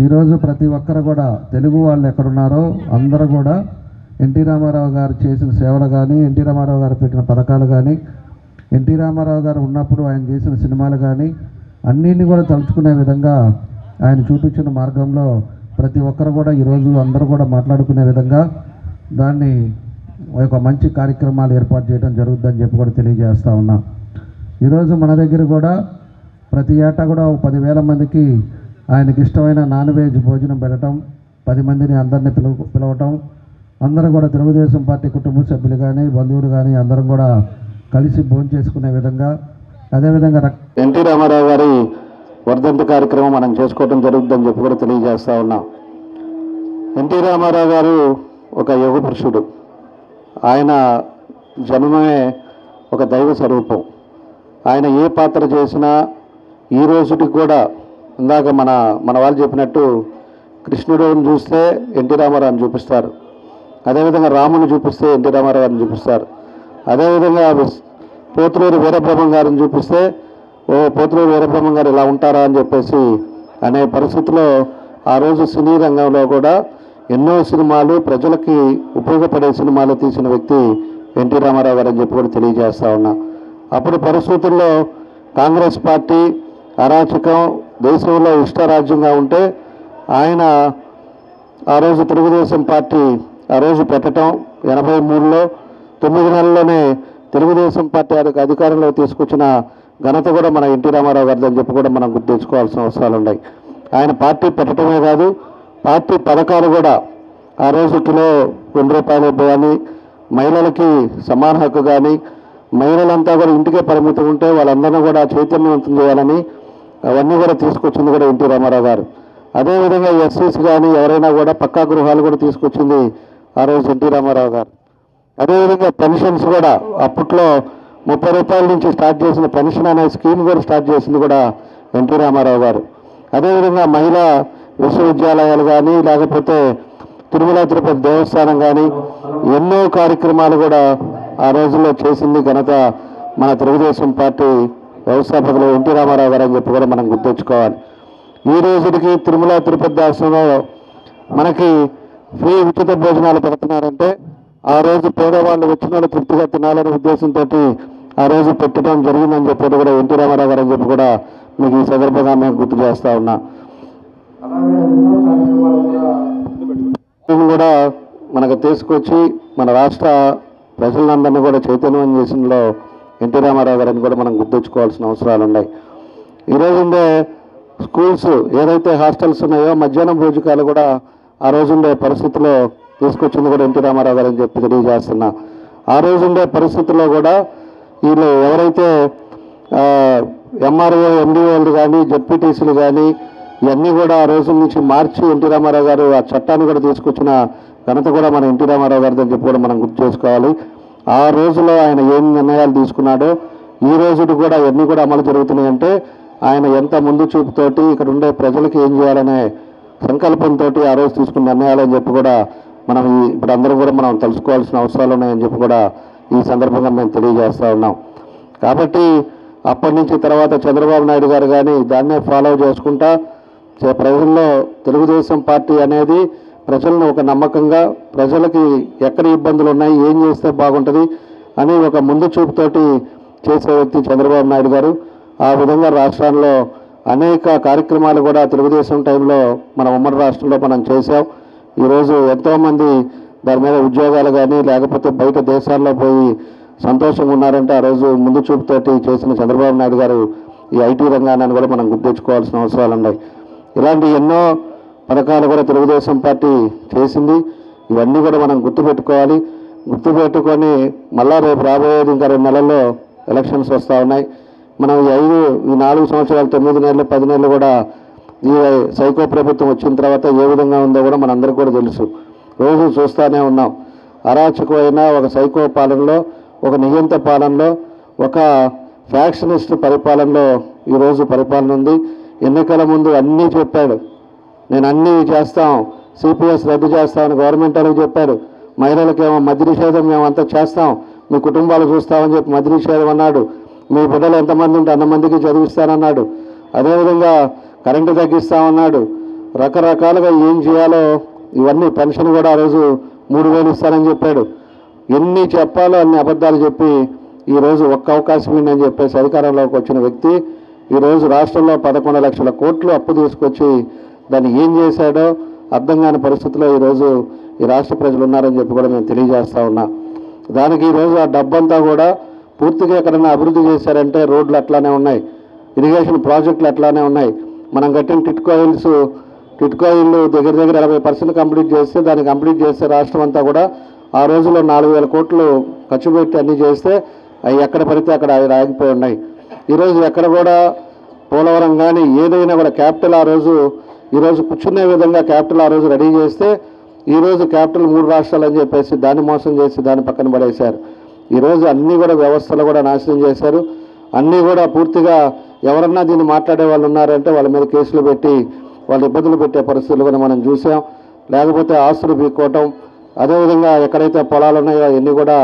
ఈరోజు ప్రతి ఒక్కరు కూడా తెలుగు వాళ్ళు ఎక్కడున్నారో అందరూ కూడా ఎన్టీ రామారావు గారు చేసిన సేవలు కానీ, ఎన్టీ రామారావు గారు పెట్టిన పథకాలు కానీ, ఎన్టీ రామారావు గారు ఉన్నప్పుడు ఆయన చేసిన సినిమాలు కానీ అన్నింటినీ కూడా తలుచుకునే విధంగా ఆయన చూపించిన మార్గంలో ప్రతి ఒక్కరు కూడా ఈరోజు అందరూ కూడా మాట్లాడుకునే విధంగా దాన్ని ఒక మంచి కార్యక్రమాలు ఏర్పాటు చేయడం జరుగుతుందని చెప్పి కూడా తెలియజేస్తూ ఉన్నాం. ఈరోజు మన దగ్గర కూడా ప్రతి ఏటా కూడా 10,000 మందికి ఆయనకి ఇష్టమైన నాన్ వెజ్ భోజనం పెట్టడం, 10 మందిని అందరినీ పిలవటం, అందరూ కూడా తెలుగుదేశం పార్టీ కుటుంబ సభ్యులు కానీ బంధువులు కానీ అందరం కూడా కలిసి భోజనం చేసుకునే విధంగా, అదేవిధంగా ఎన్టీ రామారావు గారి వర్ధంతి కార్యక్రమం మనం చేసుకోవడం జరుగుతుందని చెప్పి కూడా తెలియజేస్తూ ఉన్నాం. ఎన్టీ రామారావు గారు ఒక యుగ పురుషుడు. ఆయన జన్మమే ఒక దైవ స్వరూపం. ఆయన ఏ పాత్ర చేసినా ఈ రోజుకి కూడా, ఇందాక మన వాళ్ళు చెప్పినట్టు కృష్ణుడిని చూస్తే ఎన్టీ రామారావుని చూపిస్తారు, అదేవిధంగా రాముని చూపిస్తే ఎన్టీ రామారావుని చూపిస్తారు, అదేవిధంగా పోతులూరు వీరబ్రహ్మం గారిని చూపిస్తే పోతులూరు వీరబ్రహ్మం గారు ఇలా ఉంటారా అని చెప్పేసి అనే పరిస్థితిలో ఆ రోజు సినీ రంగంలో కూడా ఎన్నో సినిమాలు, ప్రజలకి ఉపయోగపడే సినిమాలు తీసిన వ్యక్తి ఎన్టీ రామారావు గారు అని చెప్పి కూడా తెలియజేస్తూ ఉన్నా. అప్పుడు పరిస్థితుల్లో కాంగ్రెస్ పార్టీ అరాచకం, దేశంలో ఇష్టరాజ్యంగా ఉంటే ఆయన ఆ రోజు తెలుగుదేశం పార్టీ ఆ రోజు పెట్టడం, 83లో 9 నెలల్లోనే తెలుగుదేశం పార్టీ అధికారంలో తీసుకొచ్చిన ఘనత కూడా మన ఎన్టీ రామారావు గారిది అని చెప్పి కూడా మనం గుర్తుంచుకోవాల్సిన అవసరాలు ఉన్నాయి. ఆయన పార్టీ పెట్టడమే కాదు, పార్టీ పథకాలు కూడా ఆ రోజు కిలో ₹2 కానీ, మహిళలకి సమాన హక్కు కానీ, మహిళలంతా కూడా ఇంటికే పరిమితం ఉంటే వాళ్ళందరినీ కూడా చైతన్యవంతం చేయాలని అవన్నీ కూడా తీసుకొచ్చింది కూడా ఎన్టీ రామారావు గారు. అదేవిధంగా ఎస్సీస్ కానీ ఎవరైనా కూడా పక్కా గృహాలు కూడా తీసుకొచ్చింది ఆ రోజు ఎన్టీ రామారావు గారు. అదేవిధంగా పెన్షన్స్ కూడా అప్పట్లో ₹30 నుంచి స్టార్ట్ చేసిన పెన్షన్ అనే స్కీమ్ కూడా స్టార్ట్ చేసింది కూడా ఎన్టీ రామారావు గారు. అదేవిధంగా మహిళా విశ్వవిద్యాలయాలు కానీ, లేకపోతే తిరుమల తిరుపతి దేవస్థానం కానీ ఎన్నో కార్యక్రమాలు కూడా ఆ రోజుల్లో చేసింది ఘనత మన తెలుగుదేశం పార్టీ వ్యవస్థాపకులు ఎన్టీ రామారావు గారు అని చెప్పి కూడా మనం గుర్తుంచుకోవాలి. ఈ రోజుకి తిరుమల తిరుపతి దేవస్థానంలో మనకి ఫ్రీ ఉచిత భోజనాలు పెడుతున్నారంటే ఆ రోజు పేదవాళ్ళు వచ్చిన వాళ్ళు తృప్తిగా తినాలనే ఉద్దేశంతో ఆ రోజు పెట్టడం జరిగిందని చెప్పి కూడా ఎన్టీ రామారావు గారు అని చెప్పి కూడా మీకు ఈ సందర్భంగా మేము గుర్తు చేస్తా ఉన్నా. కూడా మనకు తీసుకొచ్చి మన రాష్ట్ర ప్రజలందరినీ కూడా చైతన్యం చేసినలో ఎన్టీ రామారావు గారిని కూడా మనం గుర్తుంచుకోవాల్సిన అవసరాలు ఉన్నాయి. ఈరోజు ఉండే స్కూల్స్ ఏదైతే హాస్టల్స్ ఉన్నాయో మధ్యాహ్నం భోజకాలు కూడా ఆ రోజు ఉండే పరిస్థితుల్లో తీసుకొచ్చింది కూడా ఎన్టీ రామారావు గారు అని చెప్పి తెలియజేస్తున్నా. ఆ రోజు ఉండే పరిస్థితుల్లో కూడా వీళ్ళు ఎవరైతే ఎంఆర్ఓ ఎండిఓలు కానీ జెడ్పీటీసీలు కానీ ఇవన్నీ కూడా ఆ రోజు నుంచి మార్చి ఎన్టీ రామారావు గారు ఆ చట్టాన్ని కూడా తీసుకొచ్చిన ఘనత కూడా మన ఎన్టీ రామారావు గారిని చెప్పి కూడా మనం గుర్తు చేసుకోవాలి. ఆ రోజులో ఆయన ఏం నిర్ణయాలు తీసుకున్నాడో ఈ రోజుకి కూడా ఇవన్నీ కూడా అమలు జరుగుతున్నాయంటే ఆయన ఎంత ముందు చూపుతోటి ఇక్కడ ఉండే ప్రజలకు ఏం చేయాలనే సంకల్పంతో ఆ రోజు తీసుకున్న నిర్ణయాలు అని చెప్పి కూడా మనం ఇప్పుడు అందరం కూడా మనం తెలుసుకోవాల్సిన అవసరాలు ఉన్నాయని చెప్పి కూడా ఈ సందర్భంగా మేము తెలియజేస్తూ ఉన్నాం. కాబట్టి అప్పటి నుంచి తర్వాత చంద్రబాబు నాయుడు గారు కానీ దాన్నే ఫాలో చేసుకుంటా ప్రజల్లో తెలుగుదేశం పార్టీ అనేది ప్రజలను ఒక నమ్మకంగా ప్రజలకి ఎక్కడ ఇబ్బందులు ఉన్నాయి ఏం చేస్తే బాగుంటుంది అని ఒక ముందు చూపుతోటి చేసే వ్యక్తి చంద్రబాబు నాయుడు గారు. ఆ విధంగా రాష్ట్రాల్లో అనేక కార్యక్రమాలు కూడా తెలుగుదేశం టైంలో మన ఉమ్మడి రాష్ట్రంలో మనం చేసాం. ఈరోజు ఎంతోమంది దాని మీద ఉద్యోగాలు కానీ లేకపోతే బయట దేశాల్లో పోయి సంతోషంగా ఉన్నారంటే ఆ రోజు ముందు చూపుతోటి చేసిన చంద్రబాబు నాయుడు గారు ఈ ఐటీ రంగాన్ని కూడా మనం గుర్తించుకోవాల్సిన అవసరాలు ఉన్నాయి. ఇలాంటి ఎన్నో పథకాలు కూడా తెలుగుదేశం పార్టీ చేసింది. ఇవన్నీ కూడా మనం గుర్తుపెట్టుకోవాలి. గుర్తుపెట్టుకొని మళ్ళా రేపు రాబోయేది ఇంకా 2 నెలల్లో ఎలక్షన్స్ వస్తూ ఉన్నాయి. మనం ఈ 4 సంవత్సరాలు 9 నెలలు 10 నెలలు కూడా ఈ సైకో ప్రభుత్వం వచ్చిన తర్వాత ఏ విధంగా ఉందో కూడా మనందరికీ కూడా తెలుసు. రోజు చూస్తూనే ఉన్నాం. అరాచకమైన ఒక సైకో పాలనలో, ఒక నియంత పాలనలో, ఒక ఫ్యాక్షనిస్ట్ పరిపాలనలో ఈరోజు పరిపాలన ఉంది. ఎన్నికల ముందు అన్నీ చెప్పాడు, నేను అన్నీ చేస్తాం, సిపిఎస్ రద్దు చేస్తామని గవర్నమెంట్ అని చెప్పాడు. మహిళలకేమో మద్య నిషేధం మేమంతా చేస్తాం, మీ కుటుంబాలు చూస్తామని చెప్పి మద్య నిషేధం అన్నాడు. మీ బిడ్డలు ఎంతమంది ఉంటే అంతమందికి చదివిస్తానన్నాడు. అదేవిధంగా కరెంటు తగ్గిస్తామన్నాడు. రకరకాలుగా ఏం చేయాలో ఇవన్నీ పెన్షన్ కూడా ఆ రోజు 3,000 ఇస్తానని చెప్పాడు. ఎన్ని చెప్పాలో అన్ని అబద్ధాలు చెప్పి ఈరోజు ఒక్క అవకాశం ఉందని చెప్పేసి అధికారంలోకి వచ్చిన వ్యక్తి ఈరోజు రాష్ట్రంలో 11 లక్షల కోట్లు అప్పు తీసుకొచ్చి దాన్ని ఏం చేశాడో అర్థం కాని పరిస్థితిలో ఈరోజు ఈ రాష్ట్ర ప్రజలు ఉన్నారని చెప్పి కూడా మేము తెలియజేస్తూ ఉన్నా. దానికి ఈరోజు ఆ డబ్బంతా కూడా పూర్తిగా ఎక్కడైనా అభివృద్ధి చేశారంటే రోడ్లు అట్లానే ఉన్నాయి, ఇరిగేషన్ ప్రాజెక్టులు అట్లానే ఉన్నాయి. మనం కట్టిన టిట్కో ఇల్లు దగ్గర 80% కంప్లీట్ చేస్తే దాన్ని కంప్లీట్ చేస్తే రాష్ట్రం అంతా కూడా ఆ రోజుల్లో 4,000 కోట్లు ఖర్చు పెట్టి అన్నీ చేస్తే అవి ఎక్కడ పడితే అక్కడ అవి ఆగిపోయి ఉన్నాయి. ఈరోజు ఎక్కడ కూడా పోలవరం కానీ ఏదైనా కూడా క్యాపిటల్ ఆ రోజు ఈరోజు కూర్చునే విధంగా క్యాపిటల్ ఆ రోజు రెడీ చేస్తే ఈరోజు క్యాపిటల్ 3 రాష్ట్రాలు అని చెప్పేసి దాన్ని మోసం చేసి దాన్ని పక్కన పడేశారు. ఈరోజు అన్నీ కూడా వ్యవస్థలు కూడా నాశనం చేశారు. అన్నీ కూడా పూర్తిగా ఎవరన్నా దీన్ని మాట్లాడే వాళ్ళు ఉన్నారంటే వాళ్ళ మీద కేసులు పెట్టి వాళ్ళు ఇబ్బందులు పెట్టే పరిస్థితులు కూడా మనం చూసాం. లేకపోతే ఆస్తులు పీక్కోవటం, అదేవిధంగా ఎక్కడైతే పొలాలు ఉన్నాయో అవన్నీ కూడా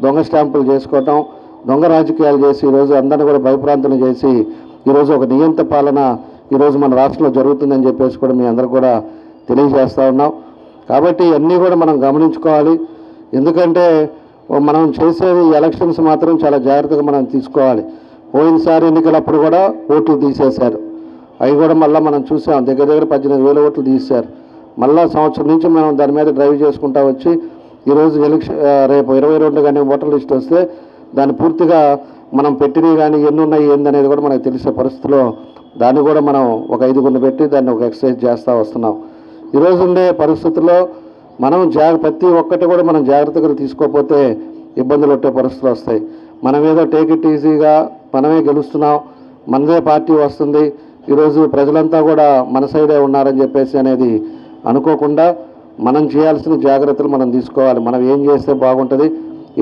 దొంగ స్టాంపులు చేసుకోవటం, దొంగ రాజకీయాలు చేసి ఈరోజు అందరినీ కూడా భయప్రాంతులు చేసి ఈరోజు ఒక నియంత పాలన ఈరోజు మన రాష్ట్రంలో జరుగుతుందని చెప్పేసి కూడా మీ అందరూ కూడా తెలియజేస్తూ ఉన్నాం. కాబట్టి అన్నీ కూడా మనం గమనించుకోవాలి. ఎందుకంటే మనం చేసేది ఎలక్షన్స్ మాత్రం చాలా జాగ్రత్తగా మనం తీసుకోవాలి. పోయినసారి ఎన్నికలప్పుడు కూడా ఓట్లు తీసేశారు. అవి కూడా మళ్ళీ మనం చూసాం, దగ్గర 18,000 ఓట్లు తీశారు. మళ్ళీ సంవత్సరం నుంచి మనం దాని మీద డ్రైవ్ చేసుకుంటా వచ్చి ఈరోజు రేపు 22 కానీ ఓటర్ లిస్ట్ వస్తే దాన్ని పూర్తిగా మనం పెట్టినవి కానీ ఎన్ని ఉన్నాయి ఏందనేది కూడా మనకు తెలిసే పరిస్థితిలో దాన్ని కూడా మనం ఒక 5 పెట్టి దాన్ని ఒక ఎక్సర్సైజ్ చేస్తూ వస్తున్నాం. ఈరోజు ఉండే పరిస్థితుల్లో మనం ప్రతి ఒక్కటి కూడా మనం జాగ్రత్తగా తీసుకోకపోతే ఇబ్బందులు వచ్చే పరిస్థితులు వస్తాయి. మనం ఏదో టేక్ ఇట్ ఈజీగా మనమే గెలుస్తున్నాం, మనదే పార్టీ వస్తుంది, ఈరోజు ప్రజలంతా కూడా మన సైడే ఉన్నారని చెప్పేసి అనేది అనుకోకుండా మనం చేయాల్సిన జాగ్రత్తలు మనం తీసుకోవాలి. మనం ఏం చేస్తే బాగుంటుంది,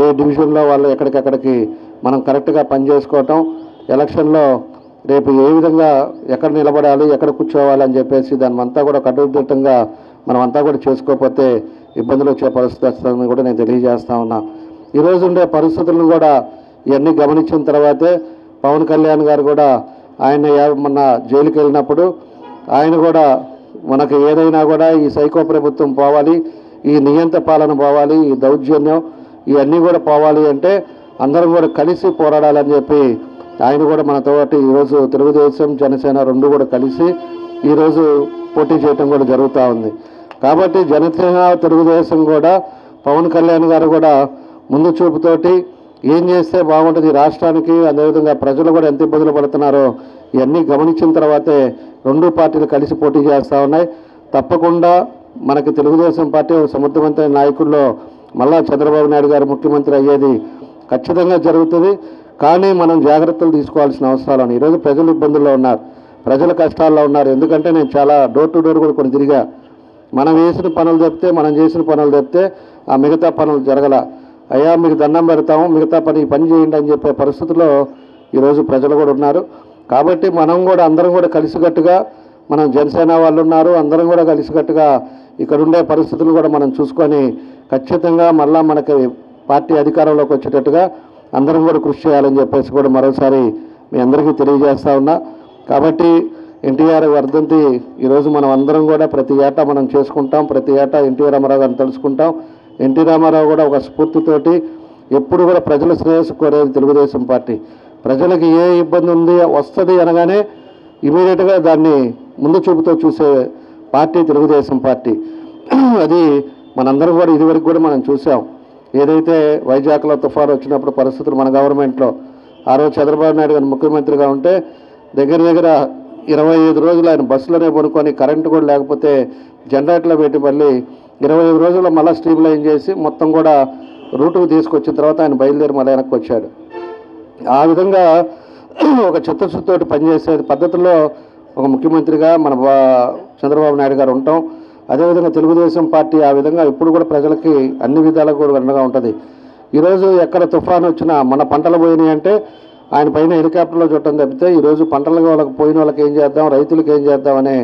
ఏ డివిజన్లో వాళ్ళు ఎక్కడికెక్కడికి మనం కరెక్ట్గా పనిచేసుకోవటం, ఎలక్షన్లో రేపు ఏ విధంగా ఎక్కడ నిలబడాలి, ఎక్కడ కూర్చోవాలి అని చెప్పేసి దాన్ని అంతా కూడా కట్టుదిట్టంగా మనం అంతా కూడా చేసుకోకపోతే ఇబ్బందులు వచ్చే పరిస్థితి వస్తుందని కూడా నేను తెలియజేస్తా ఉన్నా. ఈరోజు ఉండే పరిస్థితులను కూడా ఇవన్నీ గమనించిన తర్వాతే పవన్ కళ్యాణ్ గారు కూడా ఆయన మొన్న జైలుకి వెళ్ళినప్పుడు ఆయన కూడా మనకు ఏదైనా కూడా ఈ సైకో ప్రభుత్వం పోవాలి, ఈ నియంత పాలన పోవాలి, ఈ దౌర్జన్యం ఇవన్నీ కూడా పోవాలి అంటే అందరం కూడా కలిసి పోరాడాలని చెప్పి ఆయన కూడా మనతోటి ఈరోజు తెలుగుదేశం జనసేన రెండు కూడా కలిసి ఈరోజు పోటీ చేయడం కూడా జరుగుతూ ఉంది. కాబట్టి జనసేన తెలుగుదేశం కూడా పవన్ కళ్యాణ్ గారు కూడా ముందు చూపుతోటి ఏం చేస్తే బాగుంటుంది రాష్ట్రానికి, అదేవిధంగా ప్రజలు కూడా ఎంత ఇబ్బందులు పడుతున్నారో ఇవన్నీ గమనించిన తర్వాతే రెండు పార్టీలు కలిసి పోటీ చేస్తూ ఉన్నాయి. తప్పకుండా మనకి తెలుగుదేశం పార్టీ ఒక సమర్థవంతమైన నాయకుల్లో మళ్ళా చంద్రబాబు నాయుడు గారు ముఖ్యమంత్రి అయ్యేది ఖచ్చితంగా జరుగుతుంది. కానీ మనం జాగ్రత్తలు తీసుకోవాల్సిన అవసరాలు ఉన్నాయి. ఈరోజు ప్రజలు ఇబ్బందుల్లో ఉన్నారు, ప్రజలు కష్టాల్లో ఉన్నారు. ఎందుకంటే నేను చాలా డోర్ టు డోర్ కూడా కొన్ని తిరిగా, మనం వేసిన పనులు చెప్తే, మనం చేసిన పనులు చెప్తే ఆ మిగతా పనులు జరగల. అయ్యా మీకు దండం పెడతాము, మిగతా పని చేయండి అని చెప్పే పరిస్థితుల్లో ఈరోజు ప్రజలు కూడా ఉన్నారు. కాబట్టి మనం కూడా అందరం కూడా కలిసికట్టుగా, మనం జనసేన వాళ్ళు ఉన్నారు, అందరం కూడా కలిసికట్టుగా ఇక్కడ ఉండే పరిస్థితులు కూడా మనం చూసుకొని ఖచ్చితంగా మళ్ళా మనకి పార్టీ అధికారంలోకి వచ్చేటట్టుగా అందరం కూడా కృషి చేయాలని చెప్పేసి కూడా మరోసారి మీ అందరికీ తెలియజేస్తా ఉన్నా. కాబట్టి ఎన్టీఆర్ వర్ధంతి ఈరోజు మనం అందరం కూడా ప్రతి ఏటా మనం చేసుకుంటాం. ప్రతి ఏటా ఎన్టీ రామారావు గారిని తెలుసుకుంటాం. ఎన్టీ రామారావు కూడా ఒక స్ఫూర్తితోటి ఎప్పుడు కూడా ప్రజల శ్రేయస్సు కోరేది తెలుగుదేశం పార్టీ. ప్రజలకు ఏ ఇబ్బంది ఉంది వస్తుంది అనగానే ఇమీడియట్గా దాన్ని ముందు చూపుతో చూసే పార్టీ తెలుగుదేశం పార్టీ. అది మనందరం కూడా ఇదివరకు కూడా మనం చూసాం. ఏదైతే వైజాగ్లో తుఫాను వచ్చినప్పుడు పరిస్థితులు మన గవర్నమెంట్లో ఆ రోజు చంద్రబాబు నాయుడు గారు ముఖ్యమంత్రిగా ఉంటే దగ్గర 25 రోజులు ఆయన బస్సులోనే పడుకొని కరెంటు కూడా లేకపోతే జనరేటర్లో పెట్టి మళ్ళీ 25 రోజుల్లో మళ్ళీ స్ట్రీమ్ లైన్ చేసి మొత్తం కూడా రూటుకు తీసుకొచ్చిన తర్వాత ఆయన బయలుదేరి మళ్ళీ వెనక్కి వచ్చాడు. ఆ విధంగా ఒక చిత్తశుద్ధితోటి పనిచేసే పద్ధతిలో ఒక ముఖ్యమంత్రిగా మన చంద్రబాబు నాయుడు గారు ఉంటాం. అదేవిధంగా తెలుగుదేశం పార్టీ ఆ విధంగా ఇప్పుడు కూడా ప్రజలకి అన్ని విధాలుగా కూడా అండగా ఉంటుంది. ఈరోజు ఎక్కడ తుఫాను వచ్చినా మన పంటలు పోయినాయి అంటే ఆయన పైన హెలికాప్టర్లో చూడటం తప్పితే ఈరోజు పంటలు వాళ్ళకి పోయిన వాళ్ళకి ఏం చేద్దాం, రైతులకు ఏం చేద్దాం అనే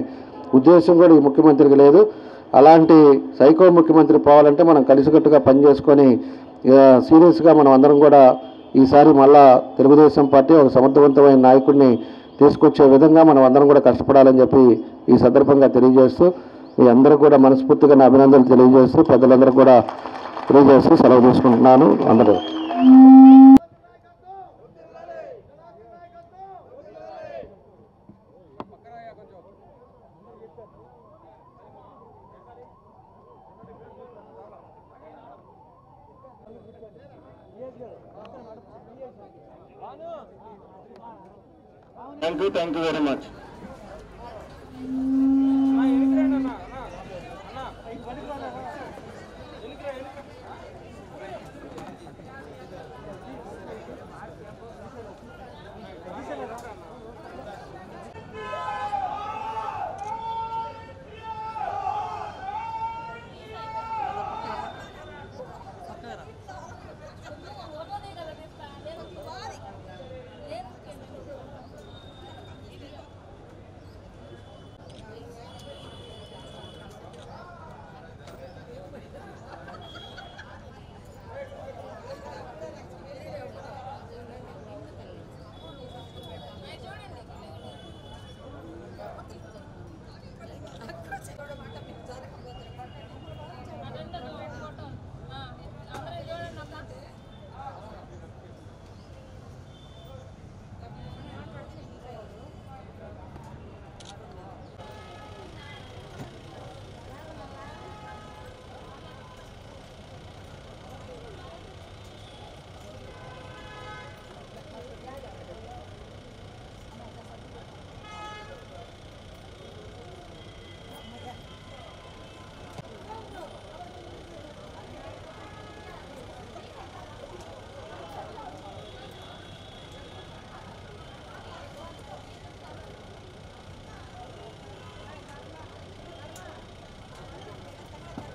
ఉద్దేశం కూడా ఈ ముఖ్యమంత్రికి లేదు. అలాంటి సైకో ముఖ్యమంత్రి పోవాలంటే మనం కలిసికట్టుగా పనిచేసుకొని సీరియస్గా మనం అందరం కూడా ఈసారి మళ్ళా తెలుగుదేశం పార్టీ ఒక సమర్థవంతమైన నాయకుడిని తీసుకొచ్చే విధంగా మనం అందరం కూడా కష్టపడాలని చెప్పి ఈ సందర్భంగా తెలియజేస్తూ మీ అందరూ కూడా మనస్ఫూర్తిగా నా అభినందనలు తెలియజేస్తూ పెద్దలందరూ కూడా తెలియజేస్తూ సెలవు తీసుకుంటున్నాను. అందరూ Thank you very much.